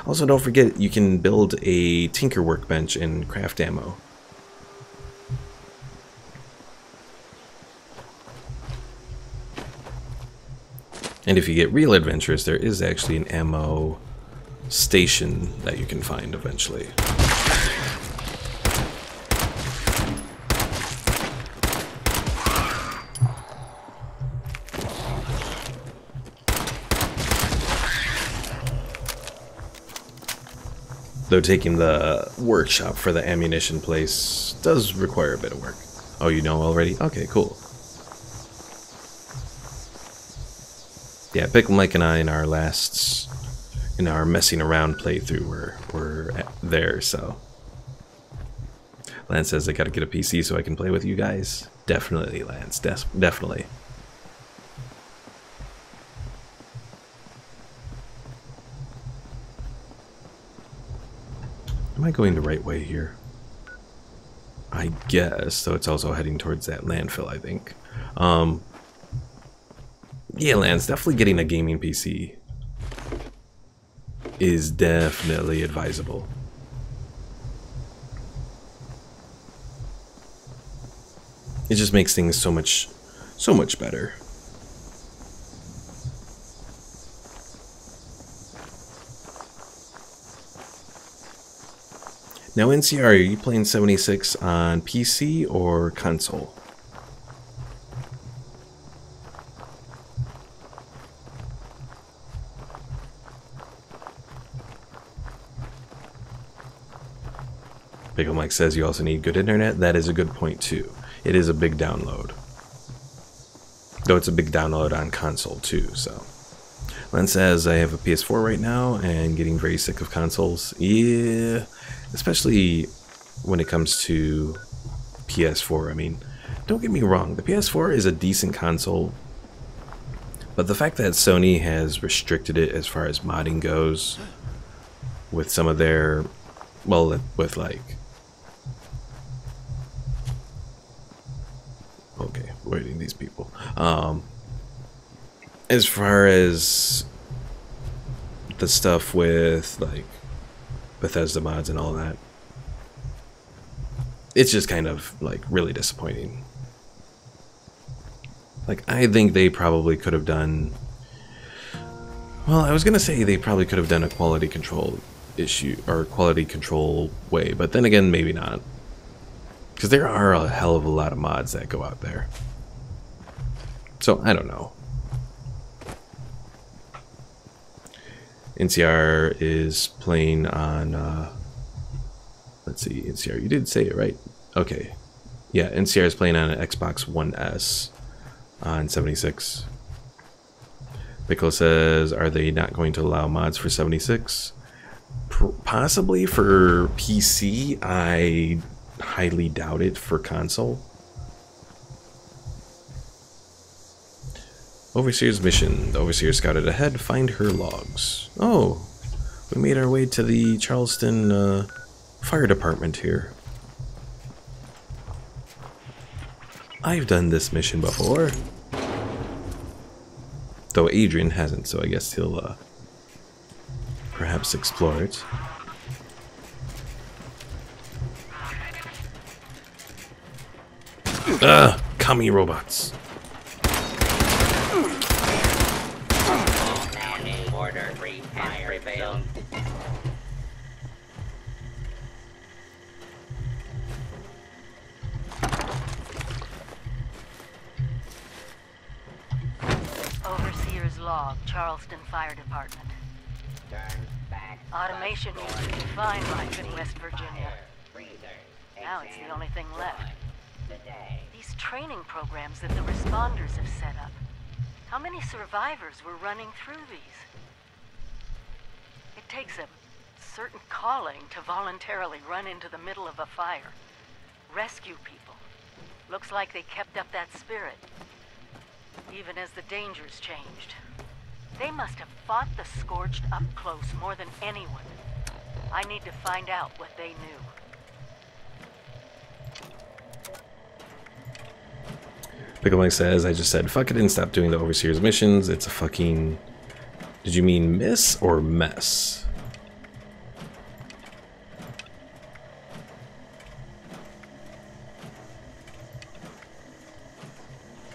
S1: Also, don't forget, you can build a Tinker Workbench and craft ammo. And if you get real adventurous, there is actually an ammo station that you can find eventually. Though taking the workshop for the ammunition place does require a bit of work. Oh, you know already? Okay, cool. Yeah, Pickle Mike and I in our messing around playthrough were there, so. Lance says I gotta get a PC so I can play with you guys. Definitely, Lance, definitely. Am I going the right way here? I guess, so it's also heading towards that landfill, I think. Yeah, Lance, definitely getting a gaming PC is definitely advisable. It just makes things so much better. Now, NCR, are you playing 76 on PC or console? Pickle Mike says you also need good internet. That is a good point too. It is a big download. Though it's a big download on console too, so. Len says I have a PS4 right now and getting very sick of consoles. Yeah, especially when it comes to PS4. I mean, don't get me wrong, the PS4 is a decent console, but the fact that Sony has restricted it as far as modding goes with some of their, well, with like, okay, waiting these people. As far as the stuff with like Bethesda mods and all that, it's just kind of like really disappointing. Like, I think they probably could have done, well, I was gonna say they probably could have done a quality control issue or quality control way, but then again, maybe not, because there are a hell of a lot of mods that go out there. So I don't know. NCR is playing on, let's see, NCR, you did say it right. Okay. Yeah, NCR is playing on an Xbox One S on 76. Pickle says, are they not going to allow mods for 76? Possibly for PC. I highly doubt it for console. Overseer's mission. The Overseer scouted ahead. Find her logs. Oh, we made our way to the Charleston Fire Department here. I've done this mission before. Though Adrian hasn't, so I guess he'll perhaps explore it. Commie robots.
S4: Overseer's log, Charleston Fire Department. Automation used to define life in West Virginia. Now it's the only thing left. These training programs that the responders have set up. How many survivors were running through these? It takes a certain calling to voluntarily run into the middle of a fire. Rescue people. Looks like they kept up that spirit. Even as the dangers changed. They must have fought the Scorched up close more than anyone. I need to find out what they knew.
S1: Pickle Mike says, I just said fuck it and stop doing the Overseer's missions. It's a fucking... Did you mean miss or mess?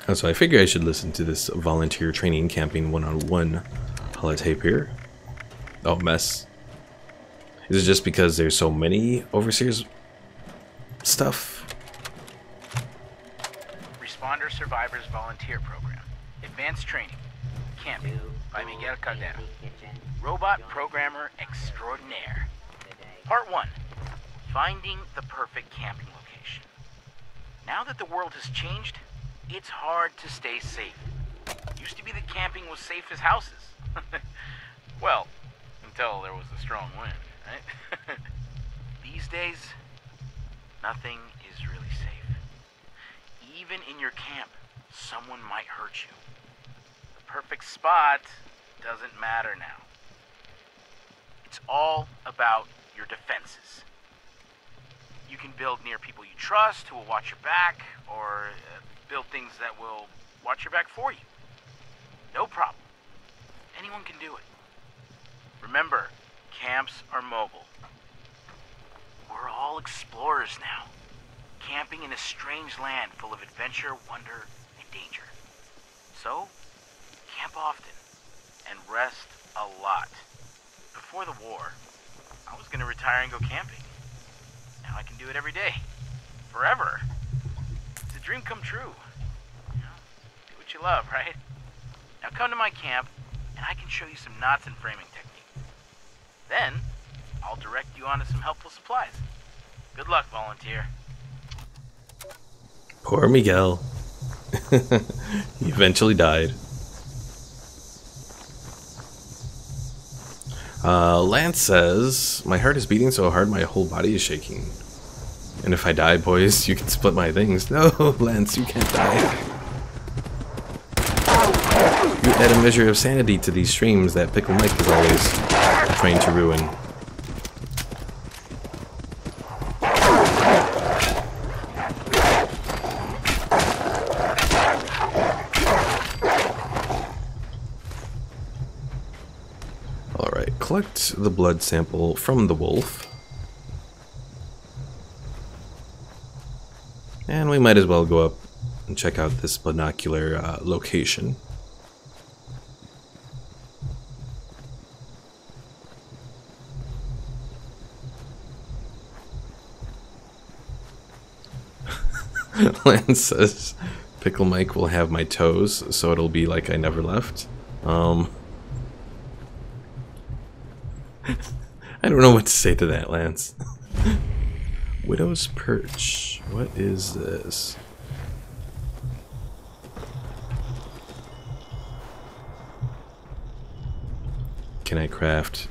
S1: Oh, so I figure I should listen to this volunteer training camping one-on-one holotape here. Oh, mess. Is it just because there's so many Overseers stuff?
S5: Responder Survivors Volunteer Program. Advanced Training. Camping by Miguel Caldera. Robot Programmer Extraordinaire. Part 1. Finding the perfect camping location. Now that the world has changed, it's hard to stay safe. Used to be that camping was safe as houses. Well, until there was a strong wind, right? These days, nothing is really safe. Even in your camp, someone might hurt you. The perfect spot doesn't matter now. It's all about your defenses. You can build near people you trust who will watch your back, or build things that will watch your back for you. No problem. Anyone can do it. Remember, camps are mobile. We're all explorers now, camping in a strange land full of adventure, wonder, and danger. So, camp often, and rest a lot. Before the war, I was going to retire and go camping. Now I can do it every day. Forever. It's a dream come true. You know, do what you love, right? Now come to my camp, and I can show you some knots and framing techniques. Then, I'll direct you onto some helpful supplies. Good luck, volunteer.
S1: Poor Miguel. He eventually died. Lance says, my heart is beating so hard my whole body is shaking. And if I die, boys, you can split my things. No, Lance, you can't die. You add a measure of sanity to these streams that Pickle Mike is always trying to ruin. Alright, collect the blood sample from the wolf. And we might as well go up and check out this binocular location. Lance says, Pickle Mike will have my toes, so it'll be like I never left. I don't know what to say to that, Lance. Widow's Perch. What is this? Can I craft?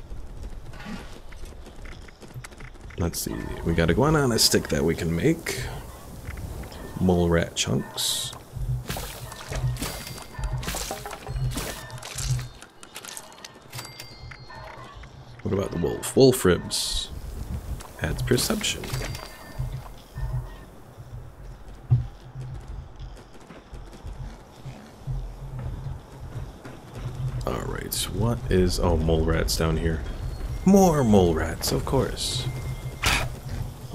S1: Let's see. We got iguana on a stick that we can make. Mole rat chunks. What about the wolf? Wolf ribs. Adds perception. Alright, what is... Oh, mole rats down here. More mole rats, of course.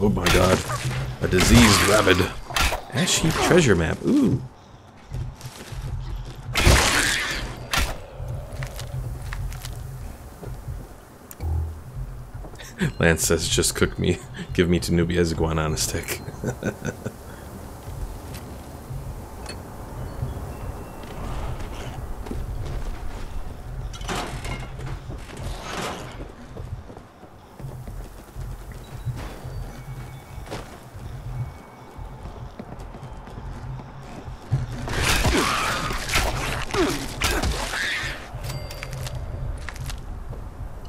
S1: Oh my god. A diseased rabbit. Ash heap treasure map. Ooh. Lance says, just cook me. Give me to Nubia's iguana on a stick.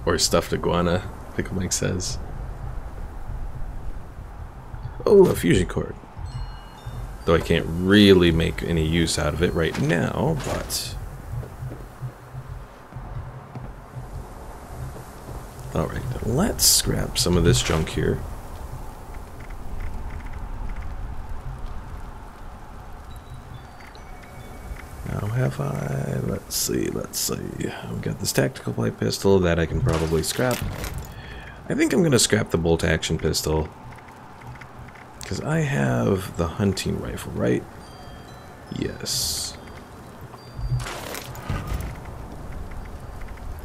S1: Or stuffed iguana, Pickle Mike says. Oh, a fusion cord. Though I can't really make any use out of it right now, but... Alright, let's scrap some of this junk here. Now have I... Let's see. I've got this tactical light pistol that I can probably scrap. I think I'm going to scrap the bolt action pistol. Because I have the hunting rifle, right? Yes.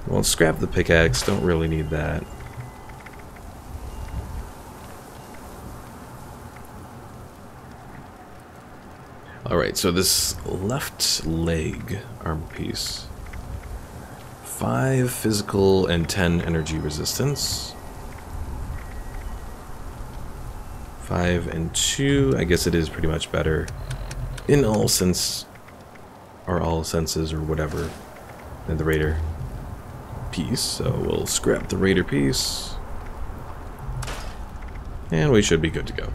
S1: Well, scrap the pickaxe. Don't really need that. Alright, so this left leg armor piece. 5 physical and 10 energy resistance. 5 and 2. I guess it is pretty much better in all sense, or all senses, or whatever, than the Raider piece. So we'll scrap the Raider piece. And we should be good to go.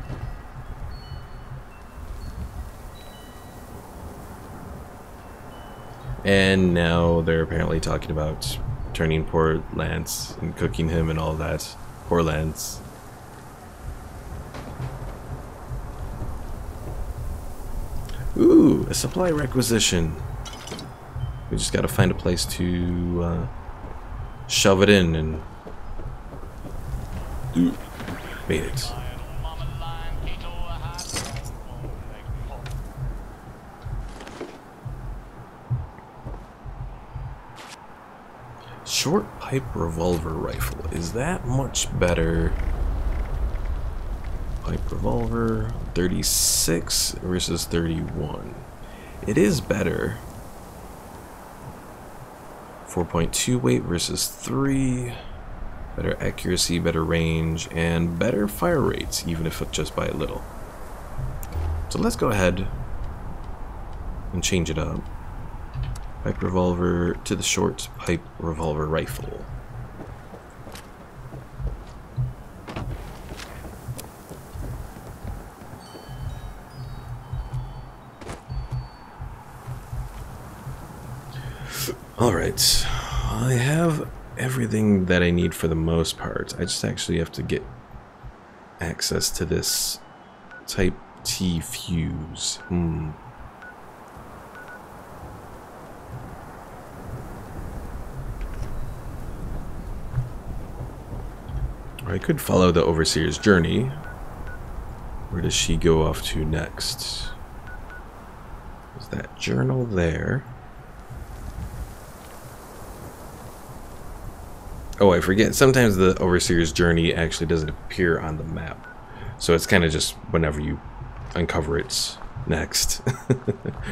S1: And now they're apparently talking about turning poor Lance and cooking him and all that. Poor Lance. Ooh, a supply requisition. We just gotta find a place to shove it in and... Ooh, made it. Short pipe revolver rifle. Is that much better? Pipe revolver, 36 versus 31. It is better. 4.2 weight versus 3. Better accuracy, better range, and better fire rates, even if just by a little. So let's go ahead and change it up. Pipe revolver to the short pipe revolver rifle. Alright, I have everything that I need for the most part. I just actually have to get access to this Type T fuse. I could follow the Overseer's journey. Where does she go off to next? Is that journal there? Oh, I forget. Sometimes the Overseer's journey actually doesn't appear on the map. So it's kind of just whenever you uncover it next.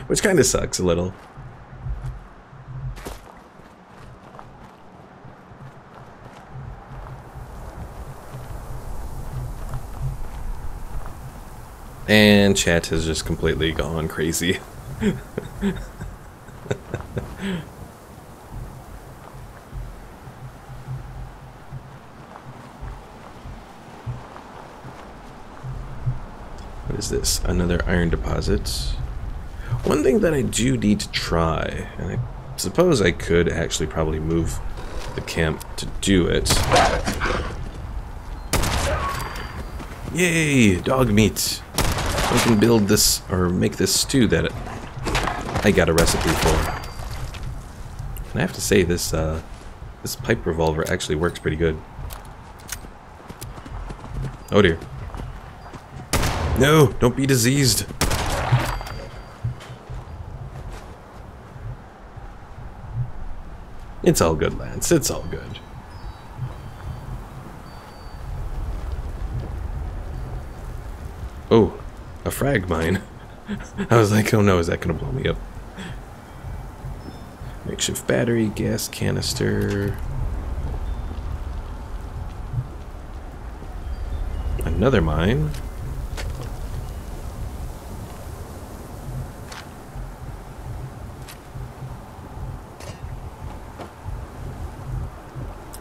S1: Which kind of sucks a little. And chat has just completely gone crazy. What is this? Another iron deposit. One thing that I do need to try, and I suppose I could actually probably move the camp to do it. Yay! Dog meat! I can build this, or make this stew that I got a recipe for. And I have to say, this this pipe revolver actually works pretty good. Oh dear. No, don't be diseased. It's all good, Lance. It's all good. Oh, a frag mine. I was like, oh no, is that gonna blow me up? Makeshift battery, gas canister. Another mine.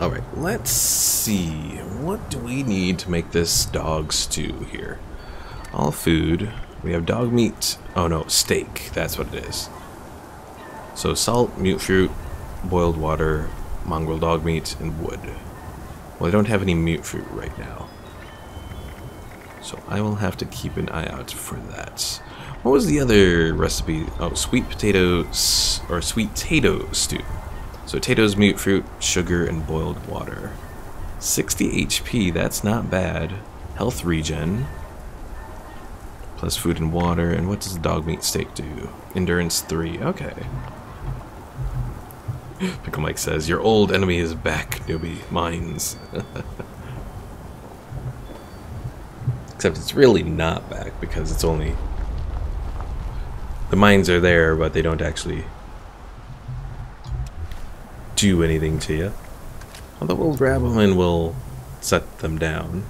S1: Alright, let's see. What do we need to make this dog stew here? All food. We have dog meat. Oh no, steak. That's what it is. So salt, mute fruit, boiled water, mongrel dog meat, and wood. Well, I don't have any mute fruit right now. So I will have to keep an eye out for that. What was the other recipe? Oh, sweet potatoes, or sweet potato stew. So potatoes, mute fruit, sugar, and boiled water. 60 HP, that's not bad. Health regen. Plus food and water. And what does the dog meat steak do? Endurance 3, okay. Pickle Mike says, your old enemy is back, newbie. Mines. Except it's really not back because it's only... The mines are there, but they don't actually do anything to you. Although we'll grab them and we'll set them down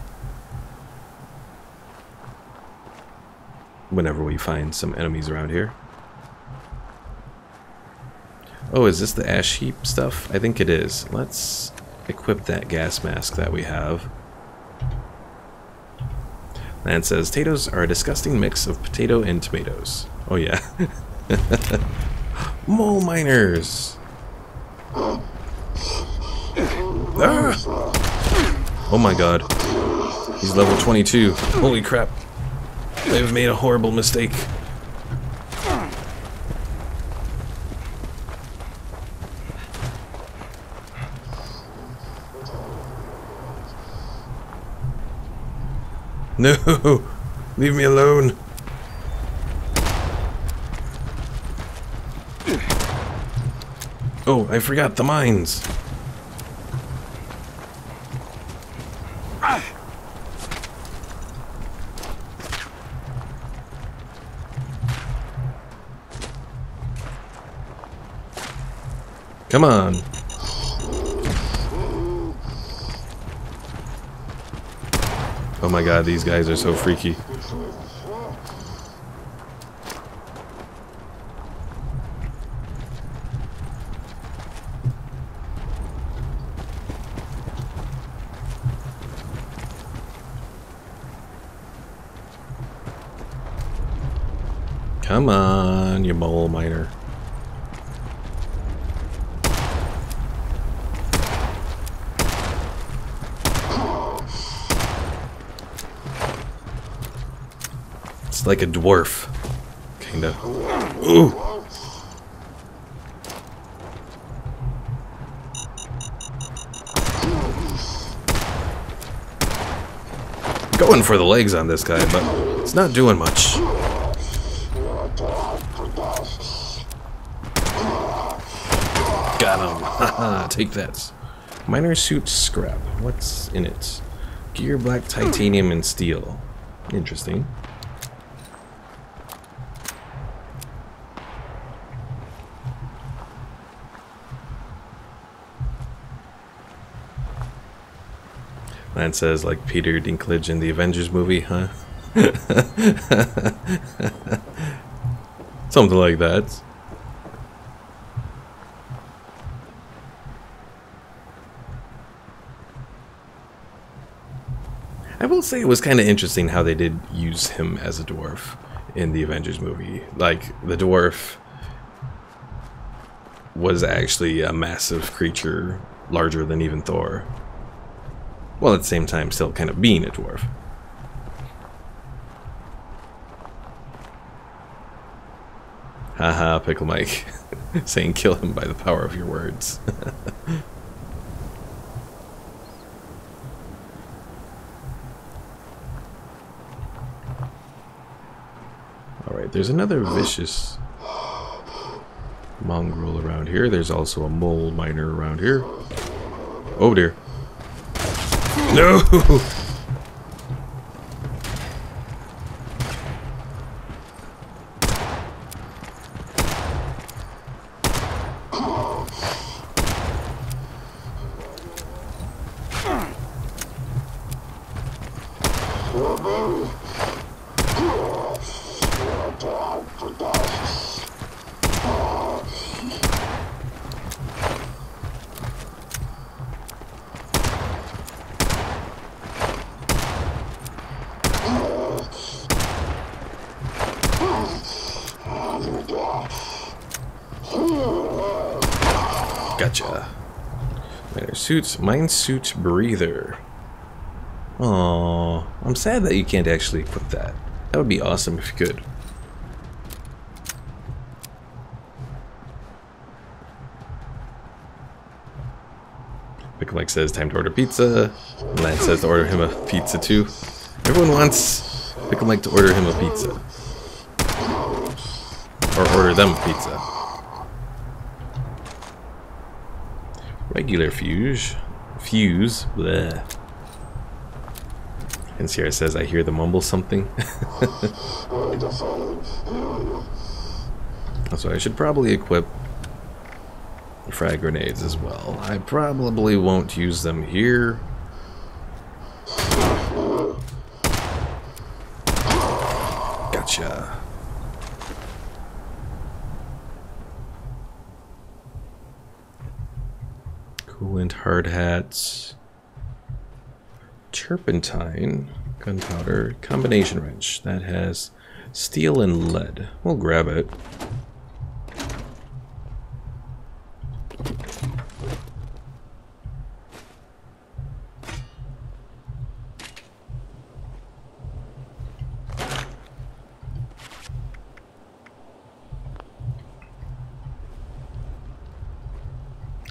S1: whenever we find some enemies around here. Oh, is this the ash heap stuff? I think it is. Let's equip that gas mask that we have. Lance says, potatoes are a disgusting mix of potato and tomatoes. Oh yeah. Mole miners! Ah! Oh my god. He's level 22. Holy crap. I've made a horrible mistake. No! Leave me alone! Oh, I forgot the mines! Come on! Oh my god, these guys are so freaky. Come on, you mole miner. It's like a dwarf, kinda. Ooh. Going for the legs on this guy, but it's not doing much. Got him. Haha, take that. Miner suit scrap. What's in it? Gear, black titanium, and steel. Interesting. Lance says, like Peter Dinklage in the Avengers movie, huh? Something like that. I will say it was kind of interesting how they did use him as a dwarf in the Avengers movie. Like, the dwarf was actually a massive creature, larger than even Thor. Well, at the same time, still kind of being a dwarf. Haha, Pickle Mike. Saying kill him by the power of your words. Alright, there's another vicious mongrel around here. There's also a mole miner around here. Oh dear. No! Gotcha. Mine suit breather. Aww, I'm sad that you can't actually put that. That would be awesome if you could. Pickle Mike says time to order pizza. Lance says to order him a pizza too. Everyone wants Pickle Mike to order him a pizza. Or order them a pizza. Regular fuse. Bleh. And Sierra says, I hear the mumble something. So I should probably equip frag grenades as well. I probably won't use them here. Gotcha. Coolant, hard hats, turpentine, gunpowder, combination wrench. That has steel and lead. We'll grab it.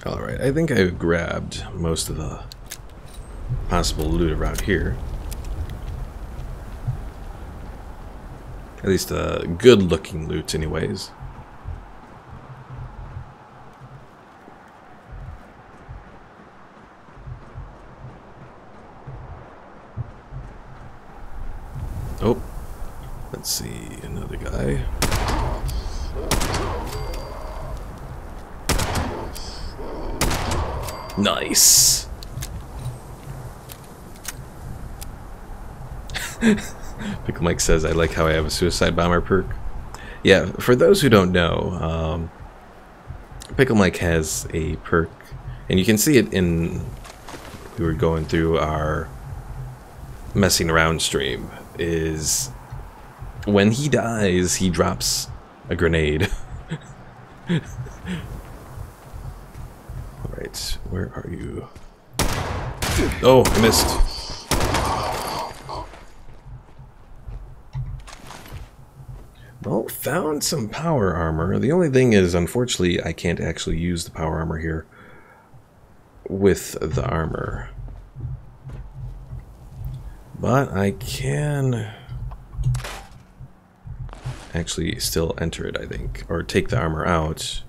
S1: Alright, I think I grabbed most of the possible loot around here. At least good looking loot anyways. Oh, let's see, another guy. Nice. Pickle Mike says, I like how I have a suicide bomber perk. Yeah, for those who don't know, Pickle Mike has a perk, and you can see it in, we were going through our messing around stream, is when he dies, he drops a grenade. Alright, where are you? Oh, I missed. Well, found some power armor. The only thing is, unfortunately, I can't actually use the power armor here with the armor. But I can actually still enter it, I think. Or take the armor out.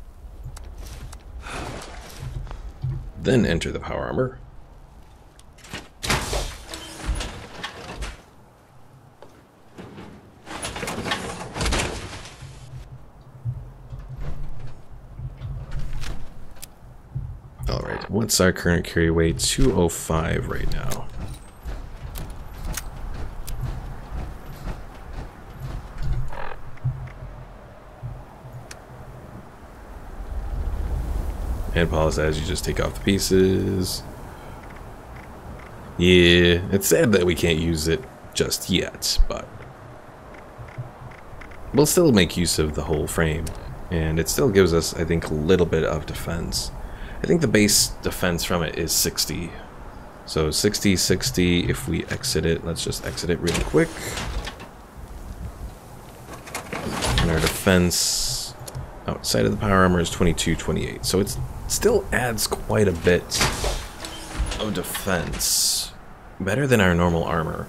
S1: Then enter the power armor. Alright, what's our current carry weight? 205 right now. And Paula says you just take off the pieces. Yeah, it's sad that we can't use it just yet, but we'll still make use of the whole frame. And it still gives us, I think, a little bit of defense. I think the base defense from it is 60. So 60, 60, if we exit it, let's just exit it really quick. And our defense Outside of the power armor is 2228. So it still adds quite a bit of defense. Better than our normal armor.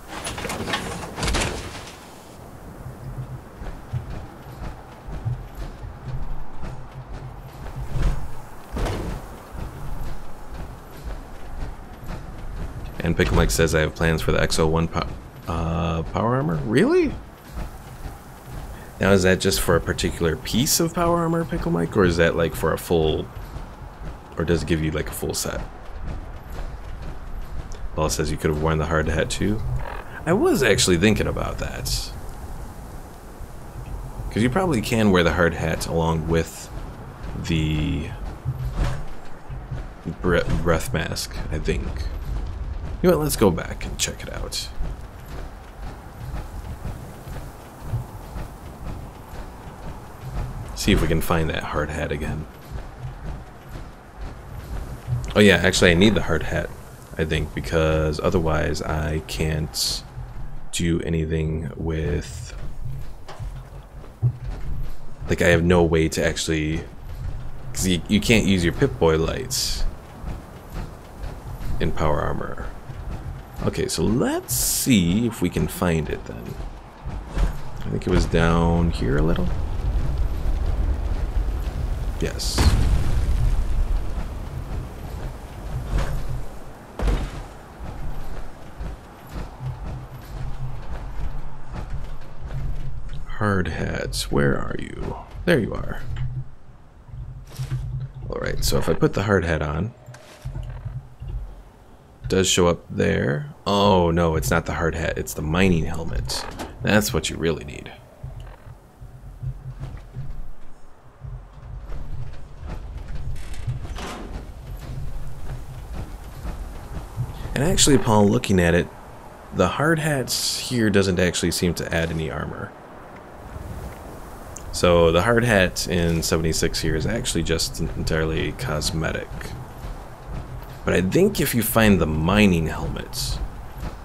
S1: And Pickle Mike says I have plans for the XO1 power armor. Really? Now is that just for a particular piece of power armor, Pickle Mike, or is that like for a full, or does it give you like a full set? Paul says you could have worn the hard hat too. I was actually thinking about that. Because you probably can wear the hard hat along with the breath mask, I think. You know what, let's go back and check it out. See if we can find that hard hat again. Oh yeah, actually I need the hard hat, I think, because otherwise I can't do anything with... Like, I have no way to actually... Because you can't use your Pip-Boy lights in power armor. Okay, so let's see if we can find it then. I think it was down here a little. Yes. Hard hats, where are you? There you are. Alright, so if I put the hard hat on, it does show up there. Oh no, it's not the hard hat, it's the mining helmet. That's what you really need. And actually, Paul, looking at it, the hard hats here doesn't actually seem to add any armor. So the hard hat in 76 here is actually just entirely cosmetic. But I think if you find the mining helmets,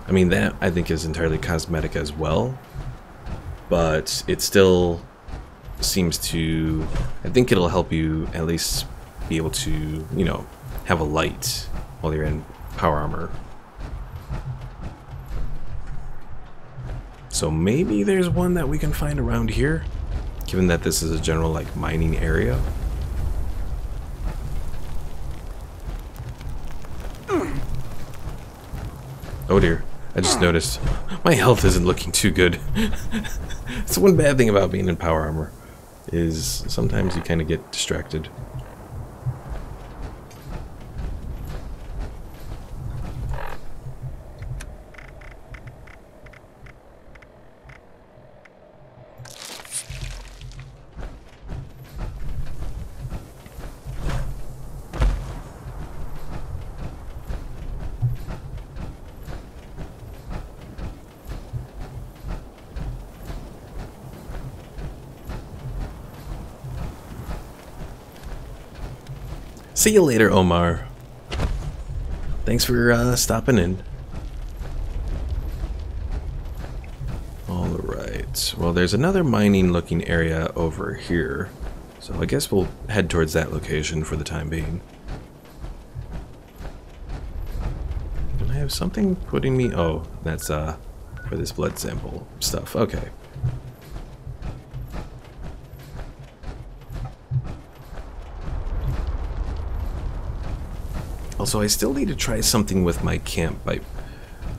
S1: I mean, that I think is entirely cosmetic as well. But it still seems to, I think it'll help you at least be able to, you know, have a light while you're in power armor. So maybe there's one that we can find around here, given that this is a general like mining area. Oh dear, I just noticed my health isn't looking too good. It's one bad thing about being in power armor, is sometimes you kind of get distracted. See you later, Omar. Thanks for stopping in. Alright, well there's another mining looking area over here. So I guess we'll head towards that location for the time being. And I have something putting me... Oh, that's for this blood sample stuff. Okay. Also, I still need to try something with my camp.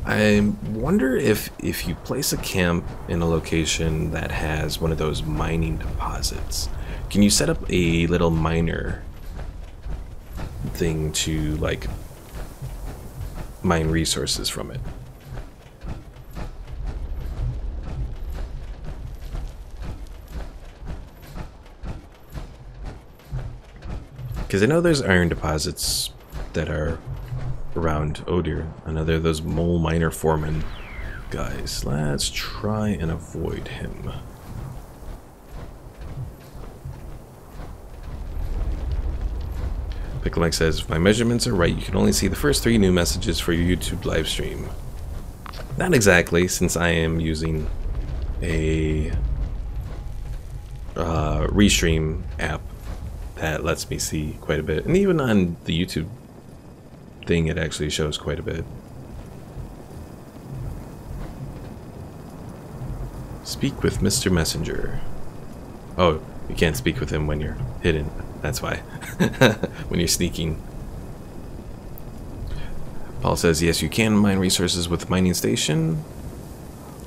S1: I wonder if you place a camp in a location that has one of those mining deposits, can you set up a little miner thing to, like, mine resources from it? Because I know there's iron deposits that are around. Oh dear, another of those mole miner foreman guys. Let's try and avoid him. Pickle Mike says, if my measurements are right, you can only see the first 3 new messages for your YouTube live stream. Not exactly, since I am using a Restream app that lets me see quite a bit. And even on the YouTube thing, it actually shows quite a bit. Speak with Mr. Messenger. Oh, you can't speak with him when you're hidden. That's why. When you're sneaking. Paul says, yes, you can mine resources with the mining station.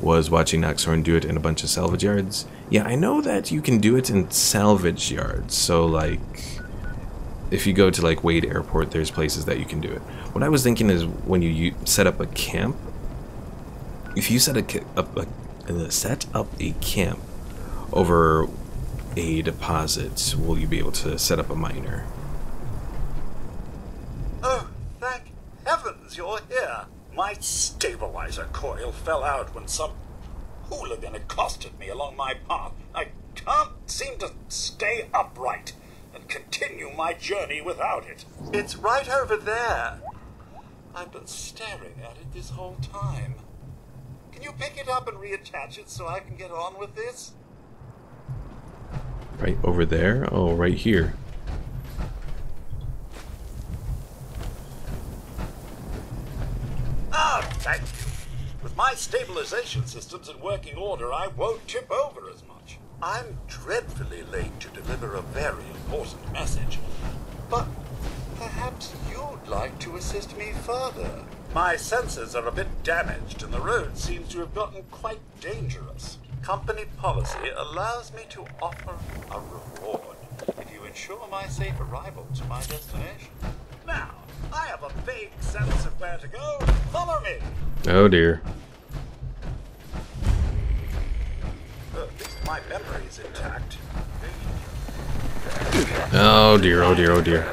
S1: Was watching Noxhorn do it in a bunch of salvage yards. Yeah, I know that you can do it in salvage yards. So, like, if you go to, like, Wade Airport, there's places that you can do it. What I was thinking is when you set up a camp, if you set up a camp over a deposit, will you be able to set up a miner?
S2: Oh, thank heavens you're here. My stabilizer coil fell out when some hooligan accosted me along my path. I can't seem to stay upright and continue my journey without it. It's right over there. I've been staring at it this whole time. Can you pick it up and reattach it so I can get on with this?
S1: Right over there? Oh, right here.
S2: Ah, thank you. With my stabilization systems in working order, I won't tip over as much. I'm dreadfully late to deliver a very important message, but perhaps you'd like to assist me further. My sensors are a bit damaged and the road seems to have gotten quite dangerous. Company policy allows me to offer a reward if you ensure my safe arrival to my destination. Now, I have a vague sense of where to go. Follow me!
S1: Oh dear.
S2: At least my memory is intact.
S1: Oh dear, oh dear, oh dear.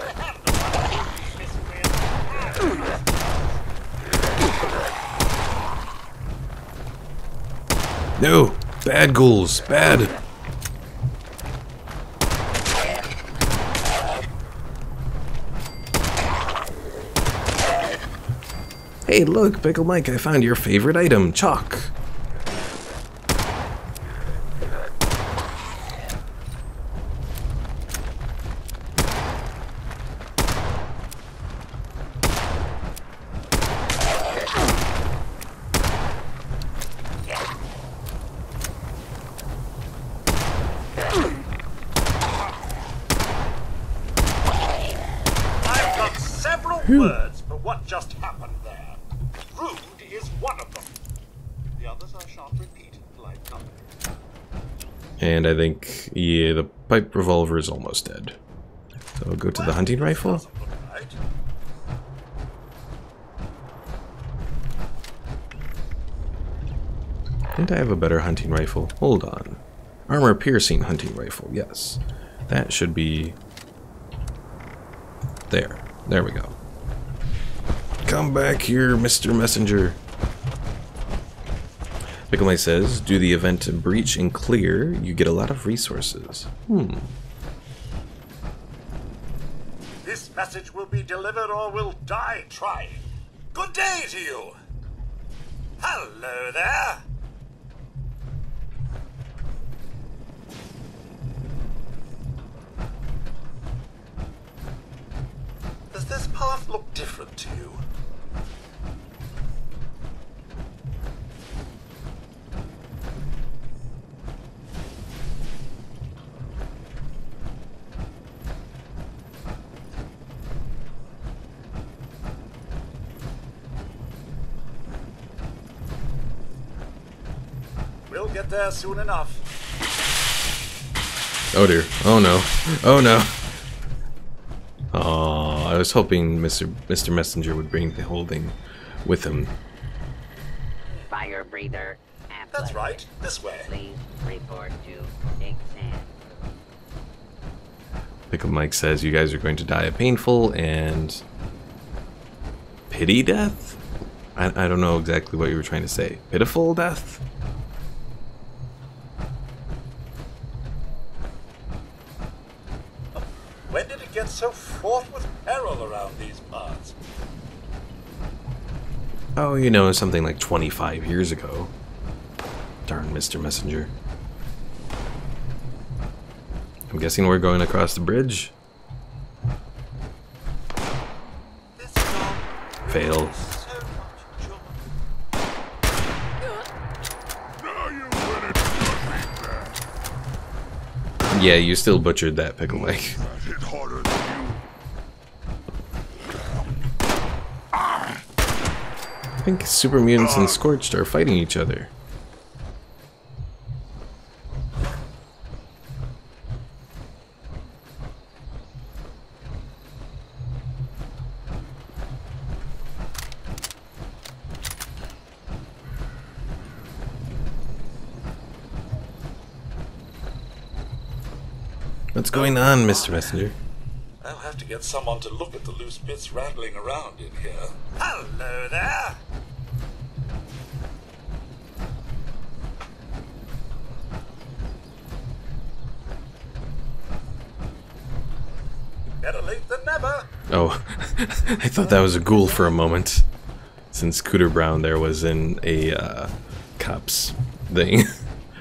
S1: No! Bad ghouls! Bad! Hey, look, Pickle Mike, I found your favorite item, chalk.
S2: I've got several words for what just happened there. Rude is one of them. The others I shan't repeat in polite company.
S1: And I think, yeah, the pipe revolver is almost dead. So I'll go to the hunting rifle.
S2: Doesn't look right.
S1: Didn't I have a better hunting rifle? Hold on. Armor piercing hunting rifle, yes. That should be... there. There we go. Come back here, Mr. Messenger. Picklemite says, do the event breach and clear, you get a lot of resources.
S2: This message will be delivered or will die trying. Good day to you. Hello there. Does this path look different to you? We'll get there soon enough.
S1: Oh dear. Oh no. Oh no. Oh, I was hoping Mr. Messenger would bring the whole thing with him.
S6: Fire breather.
S2: That's right. This way.
S6: Please report to exam.
S1: Pickle Mike says you guys are going to die a painful and pity death? I don't know exactly what you were trying to say. Pitiful death?
S2: When did it get so fraught with peril around these parts?
S1: Oh, you know, something like 25 years ago. Darn Mr. Messenger. I'm guessing we're going across the bridge. Fail. Yeah, you still butchered that, Pickle Mike. I think Super Mutants and Scorched are fighting each other. What's going on, Mr. Messenger?
S2: I'll have to get someone to look at the loose bits rattling around in here. Hello there! Better late than never.
S1: Oh, I thought that was a ghoul for a moment. Since Cooter Brown there was in a cops thing.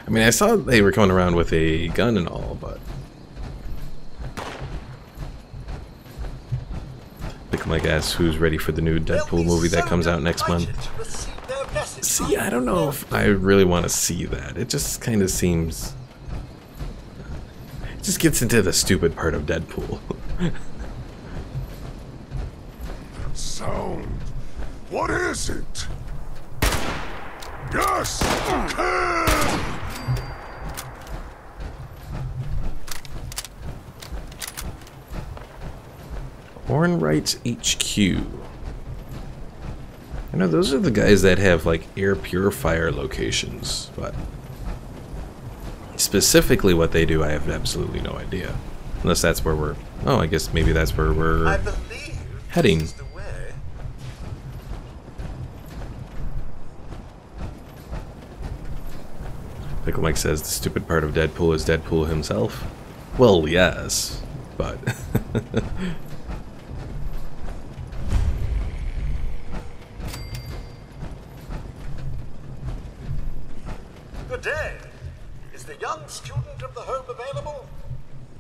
S1: I mean, I saw they were coming around with a gun and all, but... Pickle Mike asks who's ready for the new Deadpool movie that comes out next month. See, I don't know if I really want to see that. It just kind of seems... It just gets into the stupid part of Deadpool.
S7: Sound. What is it? Yes! Kill!
S1: Ornwright's HQ. I know those are the guys that have like air purifier locations, but specifically what they do I have absolutely no idea. Unless that's where we're... Oh, I guess maybe that's where we're heading.
S2: This is the way.
S1: Pickle Mike says the stupid part of Deadpool is Deadpool himself. Well, yes, but...
S2: Good day. Is the young student of the home available?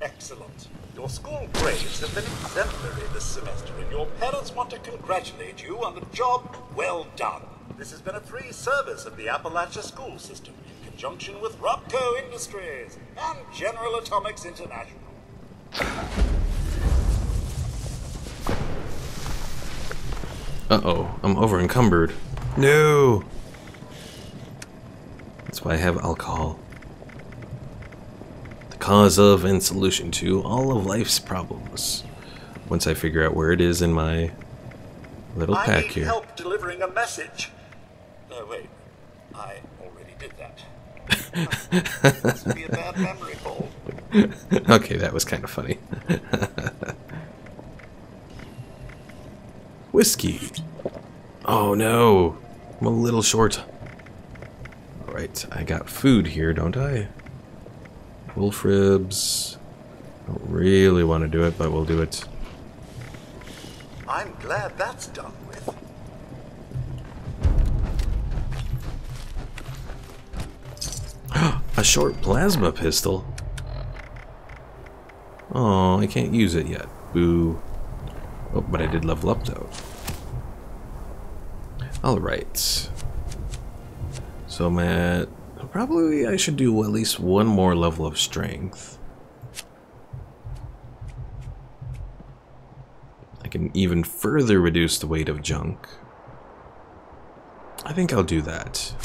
S2: Excellent. Your school grades have been exemplary this semester, and your parents want to congratulate you on a job well done. This has been a free service of the Appalachia school system in conjunction with Robco Industries and General Atomics International.
S1: Uh-oh, I'm over encumbered. No! That's why I have alcohol. The cause of and solution to all of life's problems. Once I figure out where it is in my little pack
S2: I need
S1: here.
S2: help delivering a message. No, wait. I already did that. Must be a bad memory, Paul.
S1: Okay, that was kind of funny. Whiskey. Oh no, I'm a little short. Alright, I got food here, don't I? Wolf ribs. Don't really want to do it, but we'll do it.
S2: I'm glad that's done with.
S1: A short plasma pistol. Oh, I can't use it yet. Boo. Oh, but I did level up though. Alright. So I'm at... Probably I should do at least one more level of strength. I can even further reduce the weight of junk. I think I'll do that.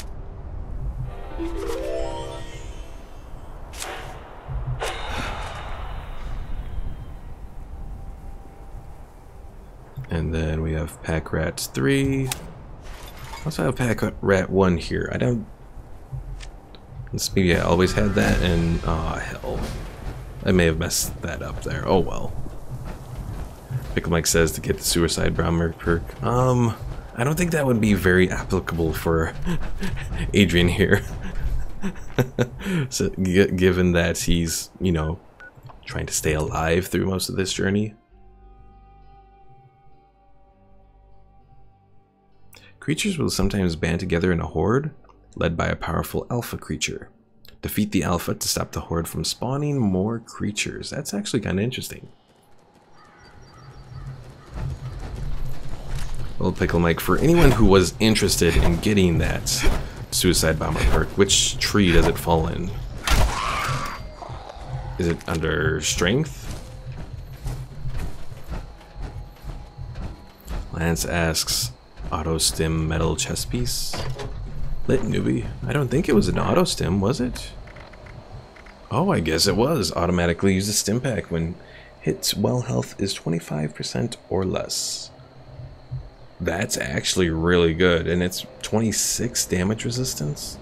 S1: And then we have Pack Rats 3. Also have Pack Rat 1 here. I don't... Maybe I always had that and... Oh, hell. I may have messed that up there. Oh, well. Pickle Mike says to get the Suicide Bomber perk. I don't think that would be very applicable for Adrian here. So, given that he's, you know, trying to stay alive through most of this journey. Creatures will sometimes band together in a horde, led by a powerful alpha creature. Defeat the Alpha to stop the Horde from spawning more creatures. That's actually kind of interesting. Well, Pickle Mike, for anyone who was interested in getting that Suicide Bomber perk, which tree does it fall in? Is it under Strength? Lance asks, auto stim metal chest piece? Lit newbie. I don't think it was an auto stim, was it? Oh, I guess it was. Automatically use a stim pack when hits well health is 25% or less. That's actually really good, and it's 26 damage resistance.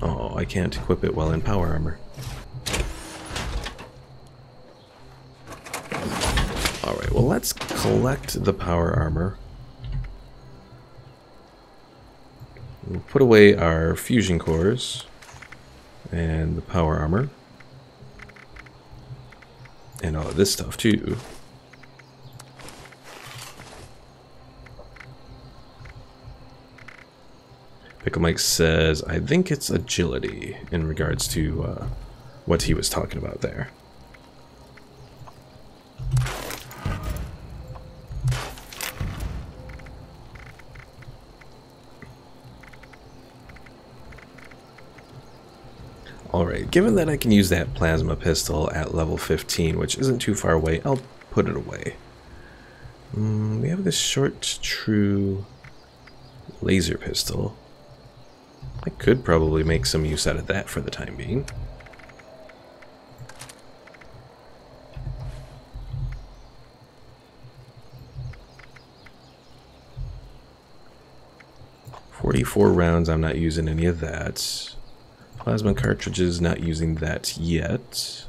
S1: Oh, I can't equip it while in power armor. Alright, well, let's collect the power armor. We'll put away our fusion cores and the power armor and all of this stuff too. Pickle Mike says, I think it's agility in regards to what he was talking about there. Alright, given that I can use that plasma pistol at level 15, which isn't too far away, I'll put it away. We have this short, true laser pistol. I could probably make some use out of that for the time being. .44 rounds, I'm not using any of that. Plasma cartridges, not using that yet.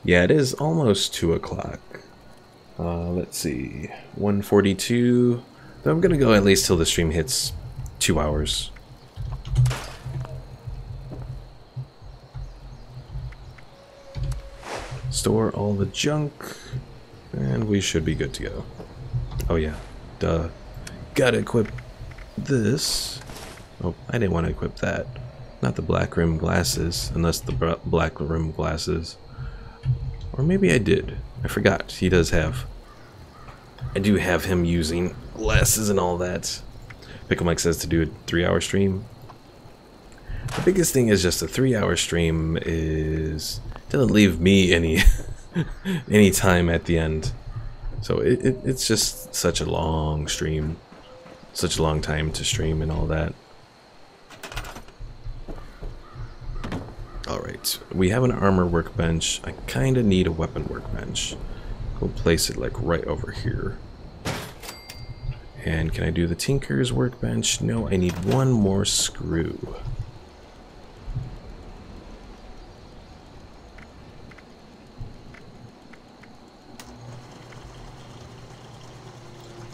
S1: Yeah, it is almost 2 o'clock. Let's see, 1:42. I'm gonna go at least till the stream hits 2 hours. Store all the junk, and we should be good to go. Oh yeah, duh. Gotta equip this. Oh, I didn't want to equip that. Not the black rim glasses, unless the black rim glasses. Or maybe I did. I forgot. He does have... I do have him using glasses and all that. Pickle Mike says to do a 3-hour stream. The biggest thing is just a 3-hour stream is... doesn't leave me any time at the end. So it's just such a long stream. Such a long time to stream and all that. Alright, we have an armor workbench. I kinda need a weapon workbench. We'll place it like right over here. And can I do the Tinker's workbench? No, I need one more screw.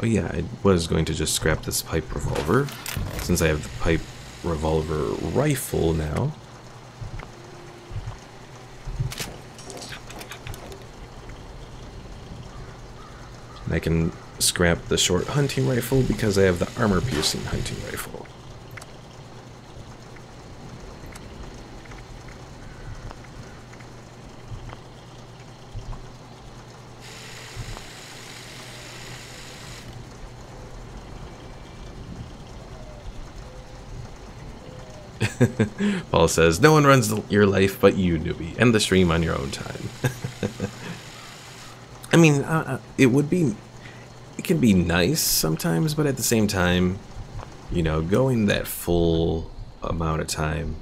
S1: Oh yeah, I was going to just scrap this pipe revolver, since I have the pipe revolver rifle now. I can scrap the short hunting rifle because I have the armor-piercing hunting rifle. Paul says, no one runs your life but you, newbie. End the stream on your own time. I mean, it can be nice sometimes, but at the same time, you know, going that full amount of time,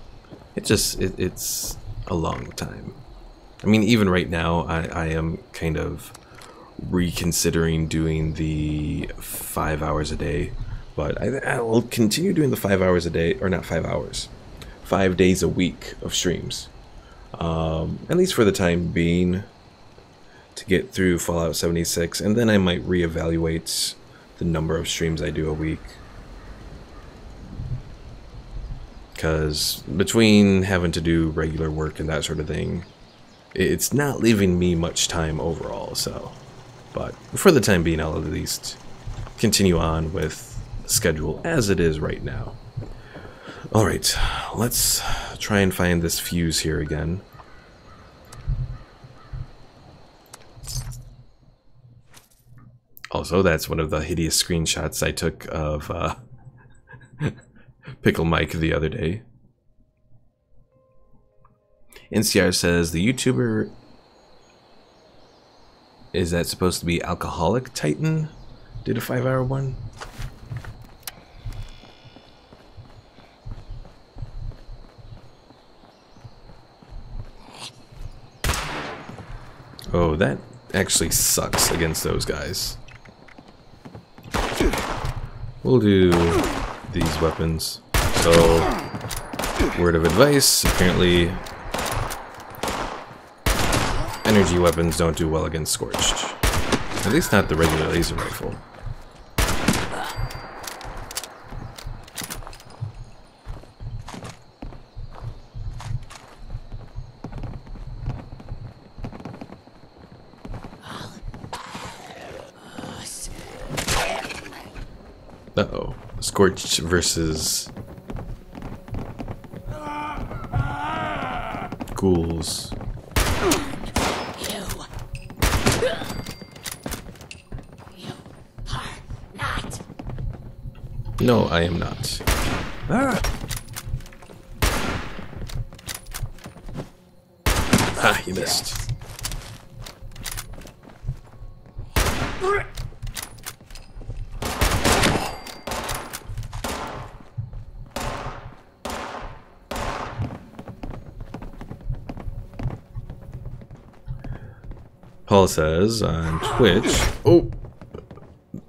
S1: it's a long time. I mean, even right now, I am kind of reconsidering doing the 5 hours a day, but I will continue doing the 5 hours a day, or not 5 hours, 5 days a week of streams, at least for the time being, to get through Fallout 76, and then I might reevaluate the number of streams I do a week. because between having to do regular work and that sort of thing, it's not leaving me much time overall. So, but for the time being, I'll at least continue on with the schedule as it is right now. Alright, let's try and find this fuse here again. Also, that's one of the hideous screenshots I took of Pickle Mike the other day. NCR says, the YouTuber, is that supposed to be Alcoholic Titan? Did a 5-hour one? Oh, that actually sucks against those guys. We'll do these weapons. So, word of advice, apparently energy weapons don't do well against Scorched. At least not the regular laser rifle. Uh-oh. Scorched versus ghouls. No, I am not. Ah! Ah, he missed. Paul says on Twitch, oh,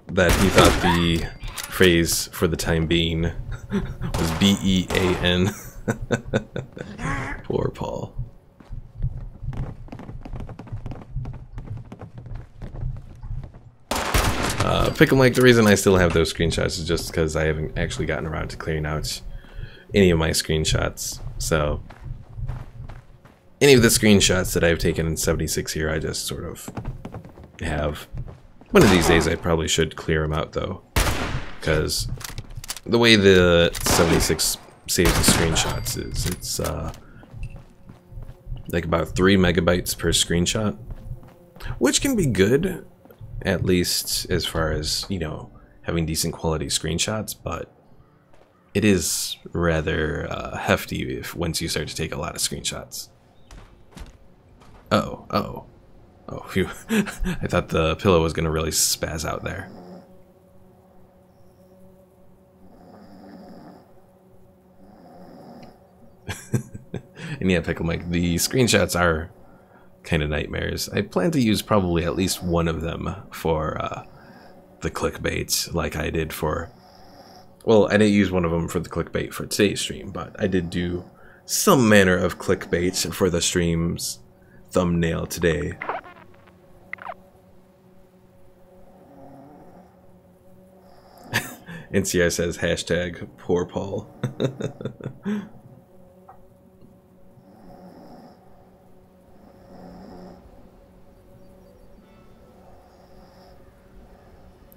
S1: that he thought the phrase for the time being was B-E-A-N. Poor Paul. Pickle Mike, the reason I still have those screenshots is just because I haven't actually gotten around to clearing out any of my screenshots. So, any of the screenshots that I've taken in 76 here, I just sort of have. One of these days I probably should clear them out though, because the way the 76 saves the screenshots is, it's like about 3 megabytes per screenshot, which can be good, at least as far as, you know, having decent quality screenshots, but it is rather hefty if once you start to take a lot of screenshots. Uh-oh, uh-oh. Oh, phew. I thought the pillow was gonna really spaz out there. And yeah, Pickle Mike, the screenshots are kind of nightmares. I plan to use probably at least one of them for the clickbait, like I did for... Well, I didn't use one of them for the clickbait for today's stream, but I did do some manner of clickbait for the stream's thumbnail today. NCR says hashtag poor Paul.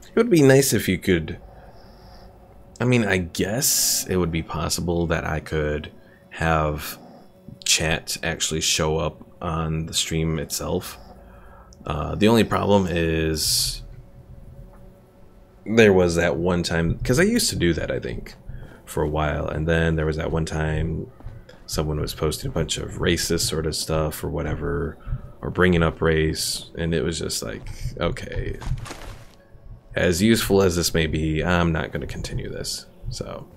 S1: It would be nice if you could... I mean, I guess it would be possible that I could have chat actually show up on the stream itself. The only problem is there was that one time, because I used to do that, I think, for a while, and then there was that one time someone was posting a bunch of racist sort of stuff or whatever, or bringing up race, and it was just like, okay, as useful as this may be, I'm not going to continue this. So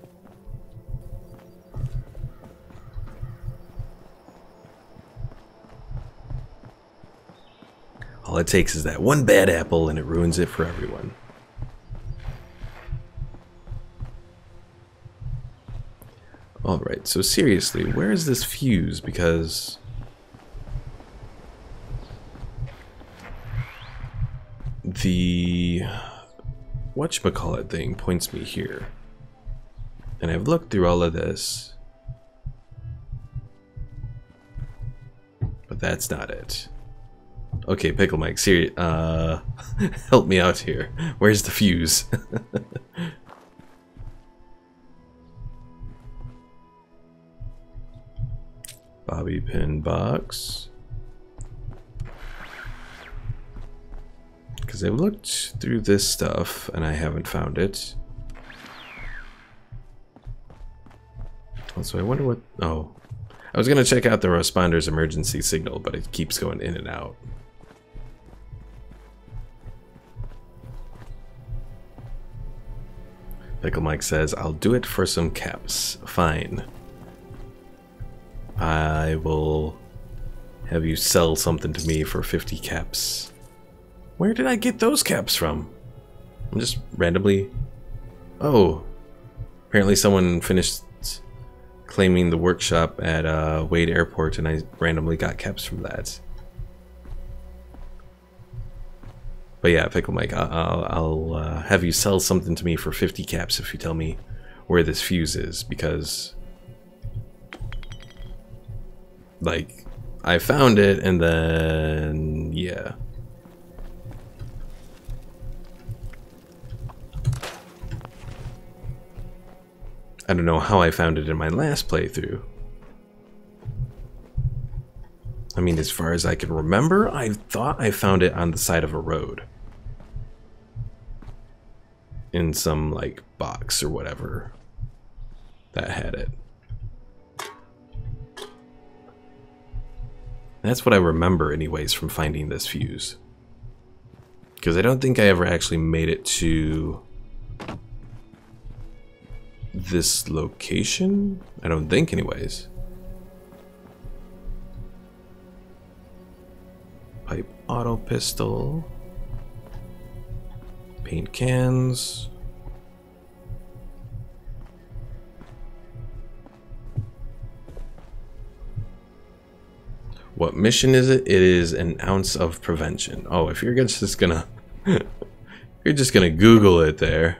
S1: all it takes is that one bad apple and it ruins it for everyone. Alright, so seriously, where is this fuse? Because the whatchamacallit thing points me here. And I've looked through all of this, but that's not it. Okay, Pickle Mike, serious, help me out here. Where's the fuse? Bobby pin box. Because I looked through this stuff and I haven't found it. So I wonder what... Oh. I was going to check out the responder's emergency signal, but it keeps going in and out. Pickle Mike says, I'll do it for some caps. Fine. I will have you sell something to me for 50 caps. Where did I get those caps from? I'm just randomly... Oh. Apparently someone finished claiming the workshop at Wade Airport and I randomly got caps from that. But yeah, Pickle Mike, I'll have you sell something to me for 50 caps if you tell me where this fuse is, because... Like, I found it and then... yeah. I don't know how I found it in my last playthrough. I mean, as far as I can remember, I thought I found it on the side of a road. In some, like, box or whatever that had it. That's what I remember anyways from finding this fuse. Because I don't think I ever actually made it to this location? I don't think anyways. Pipe auto pistol. Paint cans. What mission is it? It is an ounce of prevention. Oh, if you're just gonna you're just gonna Google it there.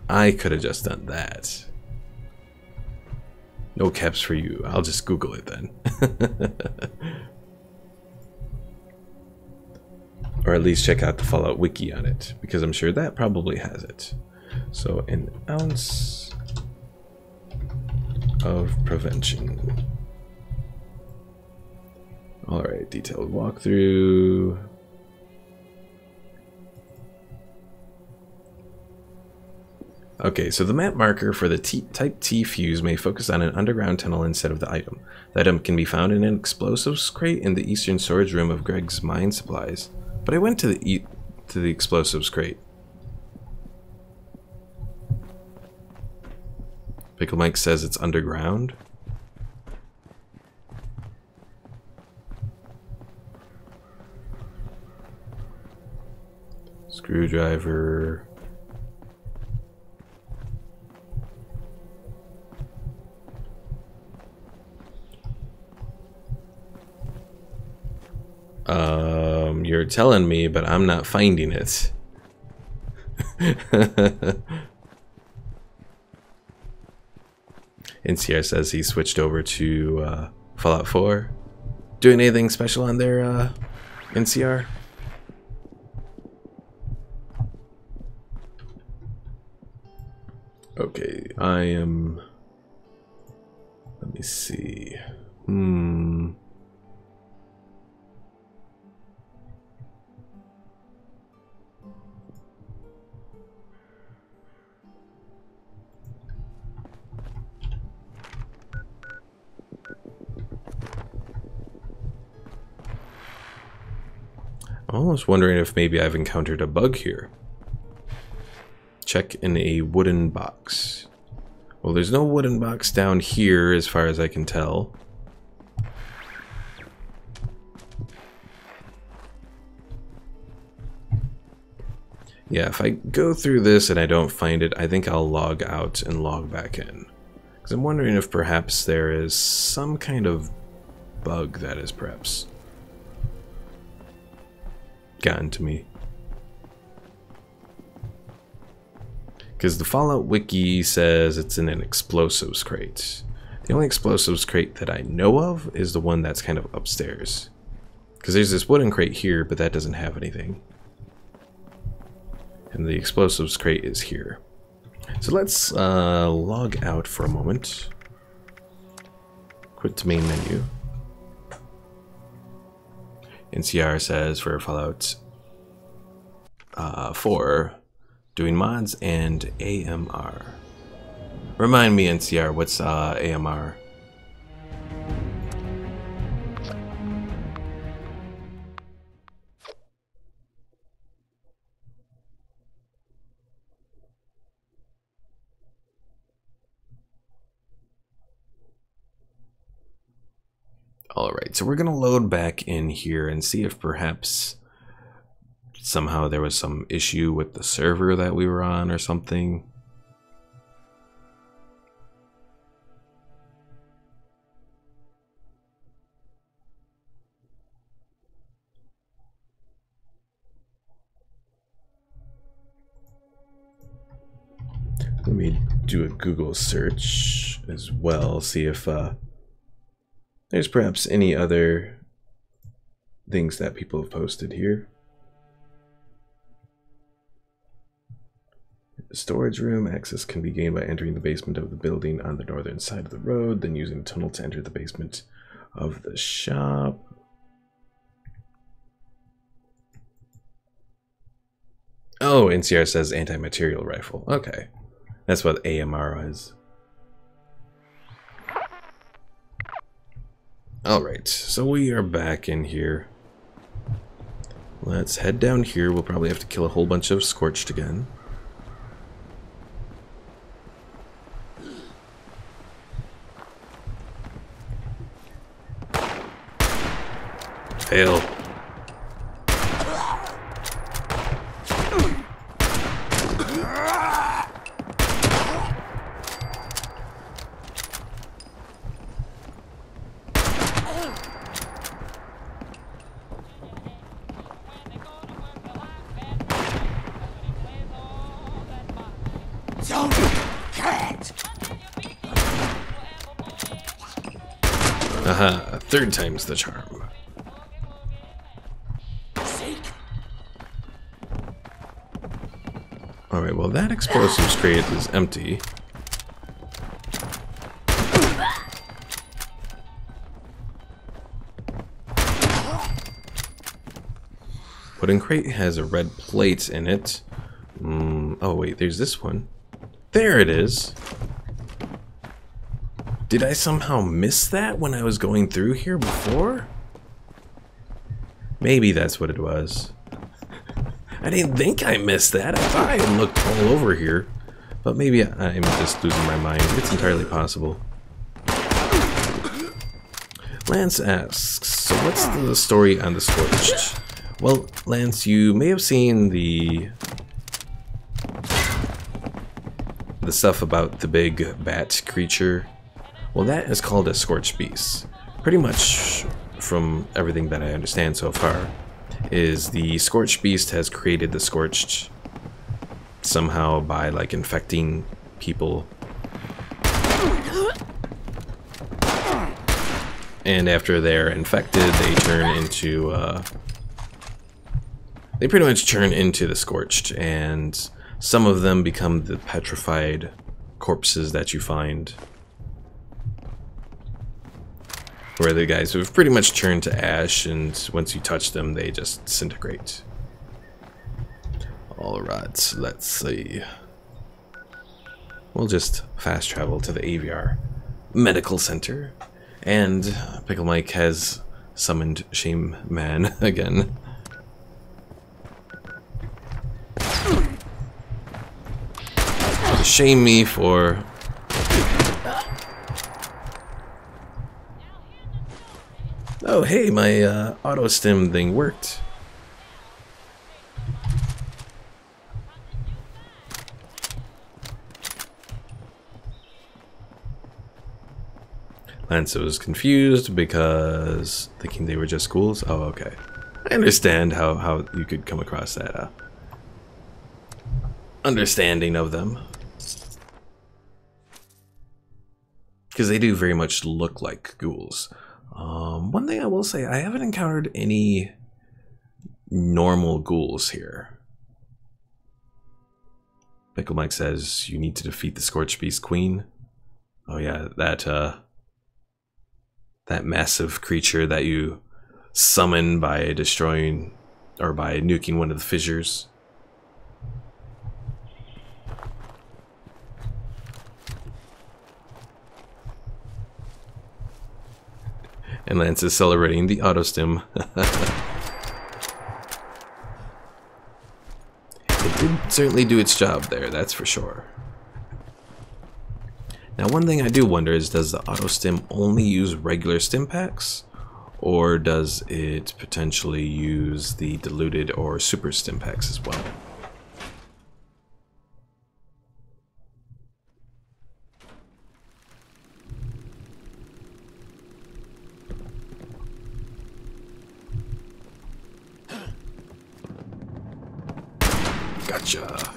S1: I could have just done that. No caps for you. I'll just Google it then. Or at least check out the Fallout wiki on it, because I'm sure that probably has it. So an ounce of prevention. Alright, detailed walkthrough. Okay, so the map marker for the Type T fuse may focus on an underground tunnel instead of the item. The item can be found in an explosives crate in the eastern storage room of Greg's mine supplies. But I went to the explosives crate. Pickle Mike says it's underground. Screwdriver. You're telling me, but I'm not finding it. NCR says he switched over to Fallout 4. Doing anything special on their NCR? Okay, I am... Let me see. I was wondering if maybe I've encountered a bug here. Check in a wooden box. Well, there's no wooden box down here as far as I can tell. Yeah, if I go through this and I don't find it, I think I'll log out and log back in. Because I'm wondering if perhaps there is some kind of bug that is perhaps gotten to me. Because the Fallout wiki says it's in an explosives crate. The only explosives crate that I know of is the one that's kind of upstairs. Because there's this wooden crate here, but that doesn't have anything. And the explosives crate is here. So let's log out for a moment. Quit to main menu. NCR says for Fallout 4, doing mods and AMR. Remind me, NCR, what's AMR? Alright, so we're going to load back in here and see if perhaps somehow there was some issue with the server that we were on or something. Let me do a Google search as well, see if there's perhaps any other things that people have posted here. The storage room access can be gained by entering the basement of the building on the northern side of the road, then using a tunnel to enter the basement of the shop. Oh, NCR says anti-material rifle. Okay. That's what AMR is. Alright, so we are back in here. Let's head down here. We'll probably have to kill a whole bunch of Scorched again. Fail. Aha, third time's the charm. Alright, well that explosives crate is empty. Wooden crate has a red plate in it. Oh wait, there's this one. There it is. Did I somehow miss that when I was going through here before? Maybe that's what it was. I didn't think I missed that. I thought I had looked all over here. But maybe I'm just losing my mind. It's entirely possible. Lance asks, so what's the story on the Scorched? Well, Lance, you may have seen the stuff about the big bat creature. Well, that is called a Scorched Beast. Pretty much, from everything that I understand so far, is the Scorched Beast has created the Scorched somehow by, like, infecting people. And after they're infected, they turn into, they pretty much turn into the Scorched, and some of them become the petrified corpses that you find. Where the guys have pretty much turned to ash, and once you touch them, they just disintegrate. Alright, let's see. We'll just fast travel to the AVR Medical Center. And Pickle Mike has summoned Shame Man again. To shame me for... Oh, hey, my auto-stim thing worked. Lance was confused because thinking they were just ghouls. Oh, okay. I understand how you could come across that understanding of them. because they do very much look like ghouls. One thing I will say, I haven't encountered any normal ghouls here. Pickle Mike says you need to defeat the Scorched Beast Queen. Oh yeah, that massive creature that you summon by destroying or by nuking one of the fissures. And Lance is celebrating the auto-stim. It did certainly do its job there, that's for sure. Now one thing I do wonder is, does the auto-stim only use regular stim packs? Or does it potentially use the diluted or super stim packs as well? Gotcha.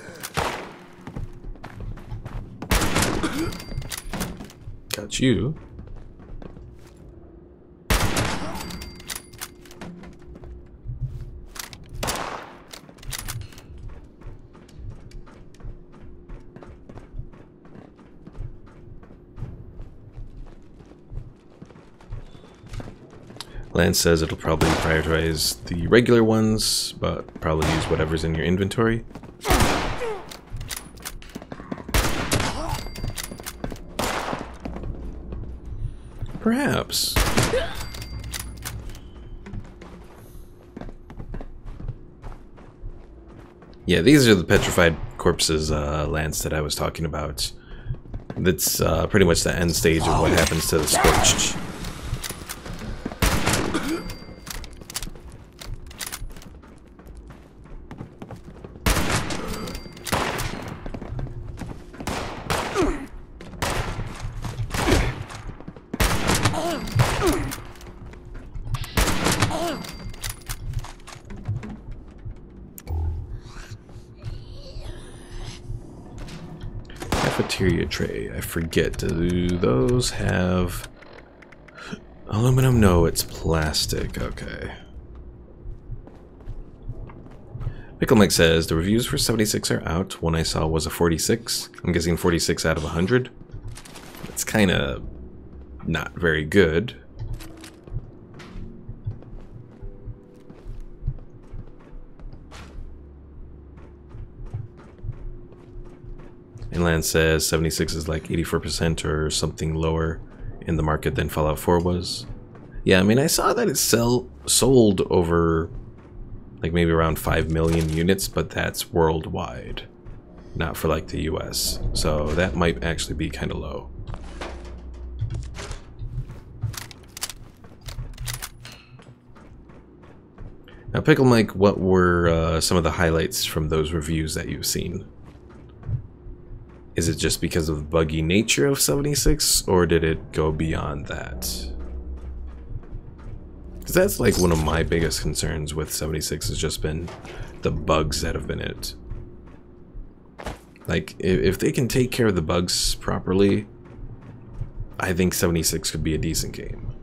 S1: Got you. Lance says it'll probably prioritize the regular ones, but probably use whatever's in your inventory. Perhaps. Yeah, these are the petrified corpses, Lance, that I was talking about. That's pretty much the end stage of what happens to the Scorched. Cafeteria tray. I forget. Do those have aluminum? No, it's plastic. Okay. Pickle Mike says the reviews for 76 are out. One I saw was a 46. I'm guessing 46 out of 100. It's kind of not very good. And Lance says 76 is like 84% or something lower in the market than Fallout 4 was. Yeah, I mean, I saw that it sold over like maybe around 5 million units, but that's worldwide, not for like the US. So that might actually be kind of low. Now, Pickle Mike, what were some of the highlights from those reviews that you've seen? Is it just because of the buggy nature of 76, or did it go beyond that? Because that's like one of my biggest concerns with 76 has just been the bugs that have been in it. Like, if they can take care of the bugs properly, I think 76 could be a decent game.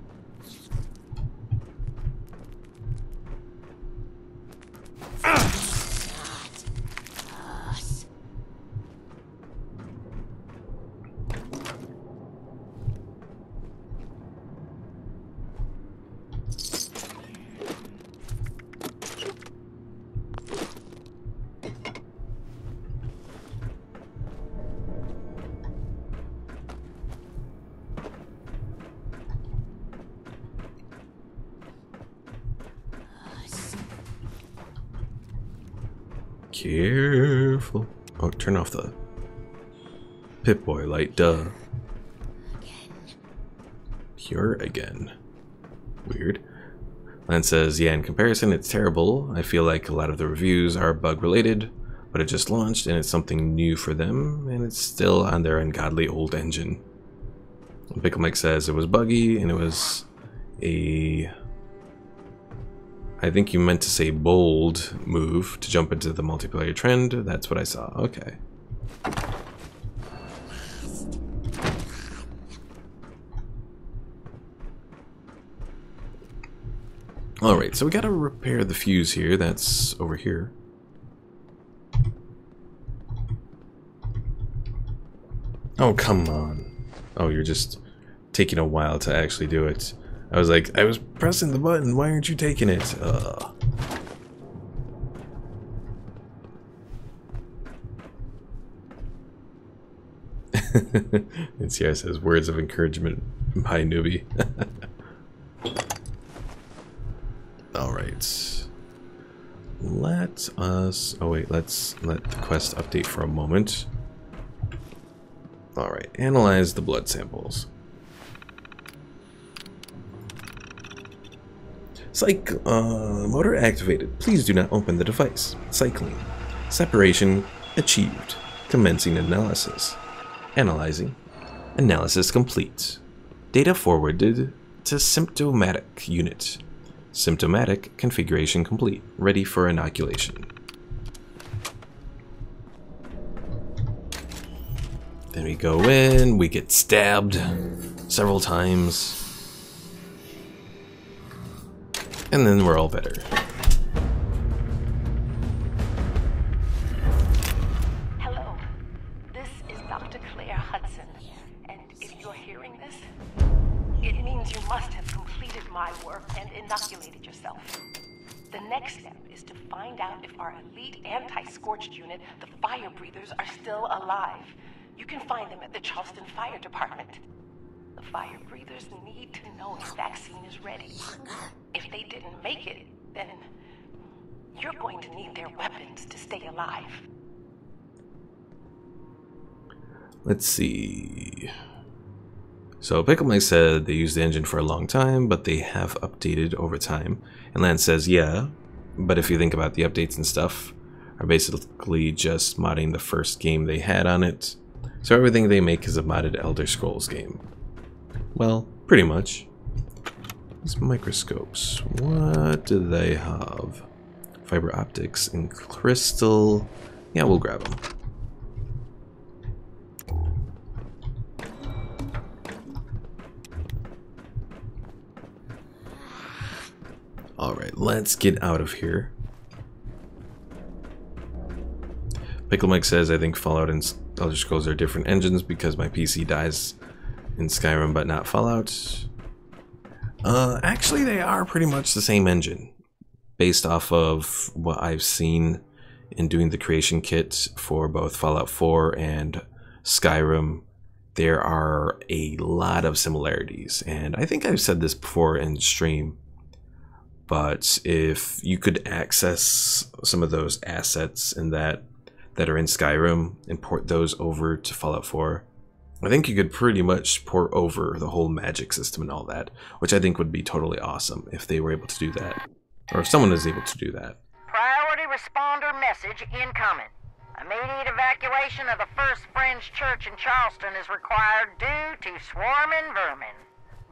S1: Careful. Oh, turn off the Pip-Boy light, duh. Pure again. Weird. Lance says, yeah, in comparison, it's terrible. I feel like a lot of the reviews are bug related, but it just launched and it's something new for them, and it's still on their ungodly old engine. Pickle Mike says it was buggy and it was a... I think you meant to say bold move to jump into the multiplayer trend. That's what I saw. Okay. Alright, so we gotta repair the fuse here. That's over here. Oh, come on. Oh, you're just taking a while to actually do it. I was like, I was pressing the button. Why aren't you taking it? And Sierra says, words of encouragement by newbie. Alright. Let us... Oh wait, let's let the quest update for a moment. Alright, analyze the blood samples. Motor activated. Please do not open the device. Cycling. Separation achieved. Commencing analysis. Analyzing. Analysis complete. Data forwarded to symptomatic unit. Symptomatic configuration complete. Ready for inoculation. Then we go in, we get stabbed several times. And then we're all better.
S8: Hello, this is Dr. Claire Hudson, and if you're hearing this, it means you must have completed my work and inoculated yourself. The next step is to find out if our elite anti-scorched unit, the Fire Breathers, are still alive. You can find them at the Charleston Fire Department. The Fire Breathers need to know if vaccine is ready. If they didn't make it, then you're going to need their weapons to stay alive.
S1: Let's see. So Pickle Mike said they used the engine for a long time, but they have updated over time. And Lance says, yeah, but if you think about the updates and stuff, are basically just modding the first game they had on it. So everything they make is a modded Elder Scrolls game. Well, pretty much. These microscopes, what do they have? Fiber optics and crystal. Yeah, we'll grab them. Alright, let's get out of here. Pickle Mike says, I think Fallout and Elder Scrolls are different engines because my PC dies in Skyrim but not Fallout. Actually, they are pretty much the same engine. Based off of what I've seen in doing the creation kit for both Fallout 4 and Skyrim, there are a lot of similarities. And I think I've said this before in stream, but if you could access some of those assets in that are in Skyrim and port those over to Fallout 4, I think you could pretty much port over the whole magic system and all that, which I think would be totally awesome if they were able to do that, or if someone is able to do that.
S9: Priority responder message incoming. Immediate evacuation of the First Friends Church in Charleston is required due to swarming vermin.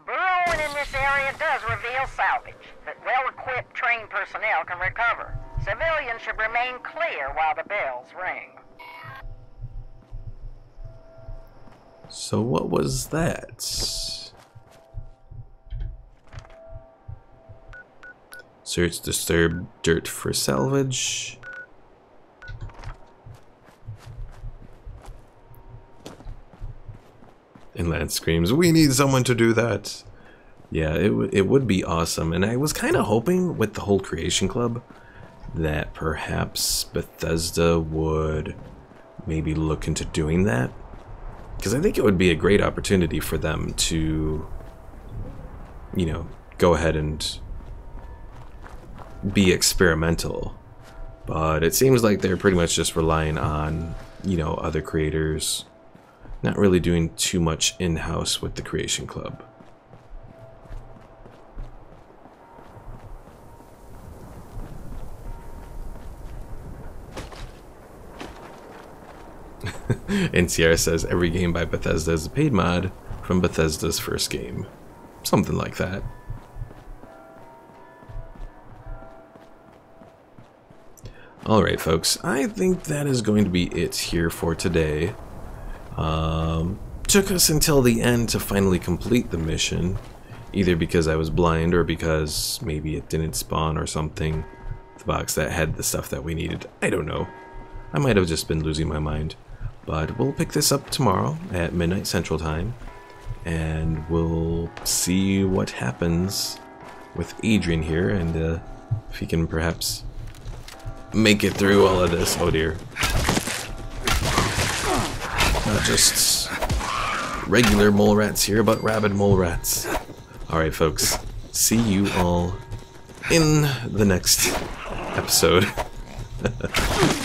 S9: Burrowing in this area does reveal salvage, but well-equipped trained personnel can recover. Civilians should remain clear while the bells ring.
S1: So what was that? Search disturbed dirt for salvage. And Lance screams, we need someone to do that. Yeah, it would be awesome. And I was kind of hoping with the whole Creation Club that perhaps Bethesda would maybe look into doing that. Because I think it would be a great opportunity for them to, you know, go ahead and be experimental. But it seems like they're pretty much just relying on, you know, other creators. Not really doing too much in-house with the Creation Club. And Sierra says every game by Bethesda is a paid mod from Bethesda's first game. Something like that. Alright folks, I think that is going to be it here for today. Took us until the end to finally complete the mission, Either because I was blind or because maybe it didn't spawn or something. The box that had the stuff that we needed. I don't know. I might have just been losing my mind. But we'll pick this up tomorrow at midnight Central Time. And we'll see what happens with Adrian here. And if he can perhaps make it through all of this. Oh dear. Not just regular mole rats here, but rabid mole rats. Alright folks, see you all in the next episode.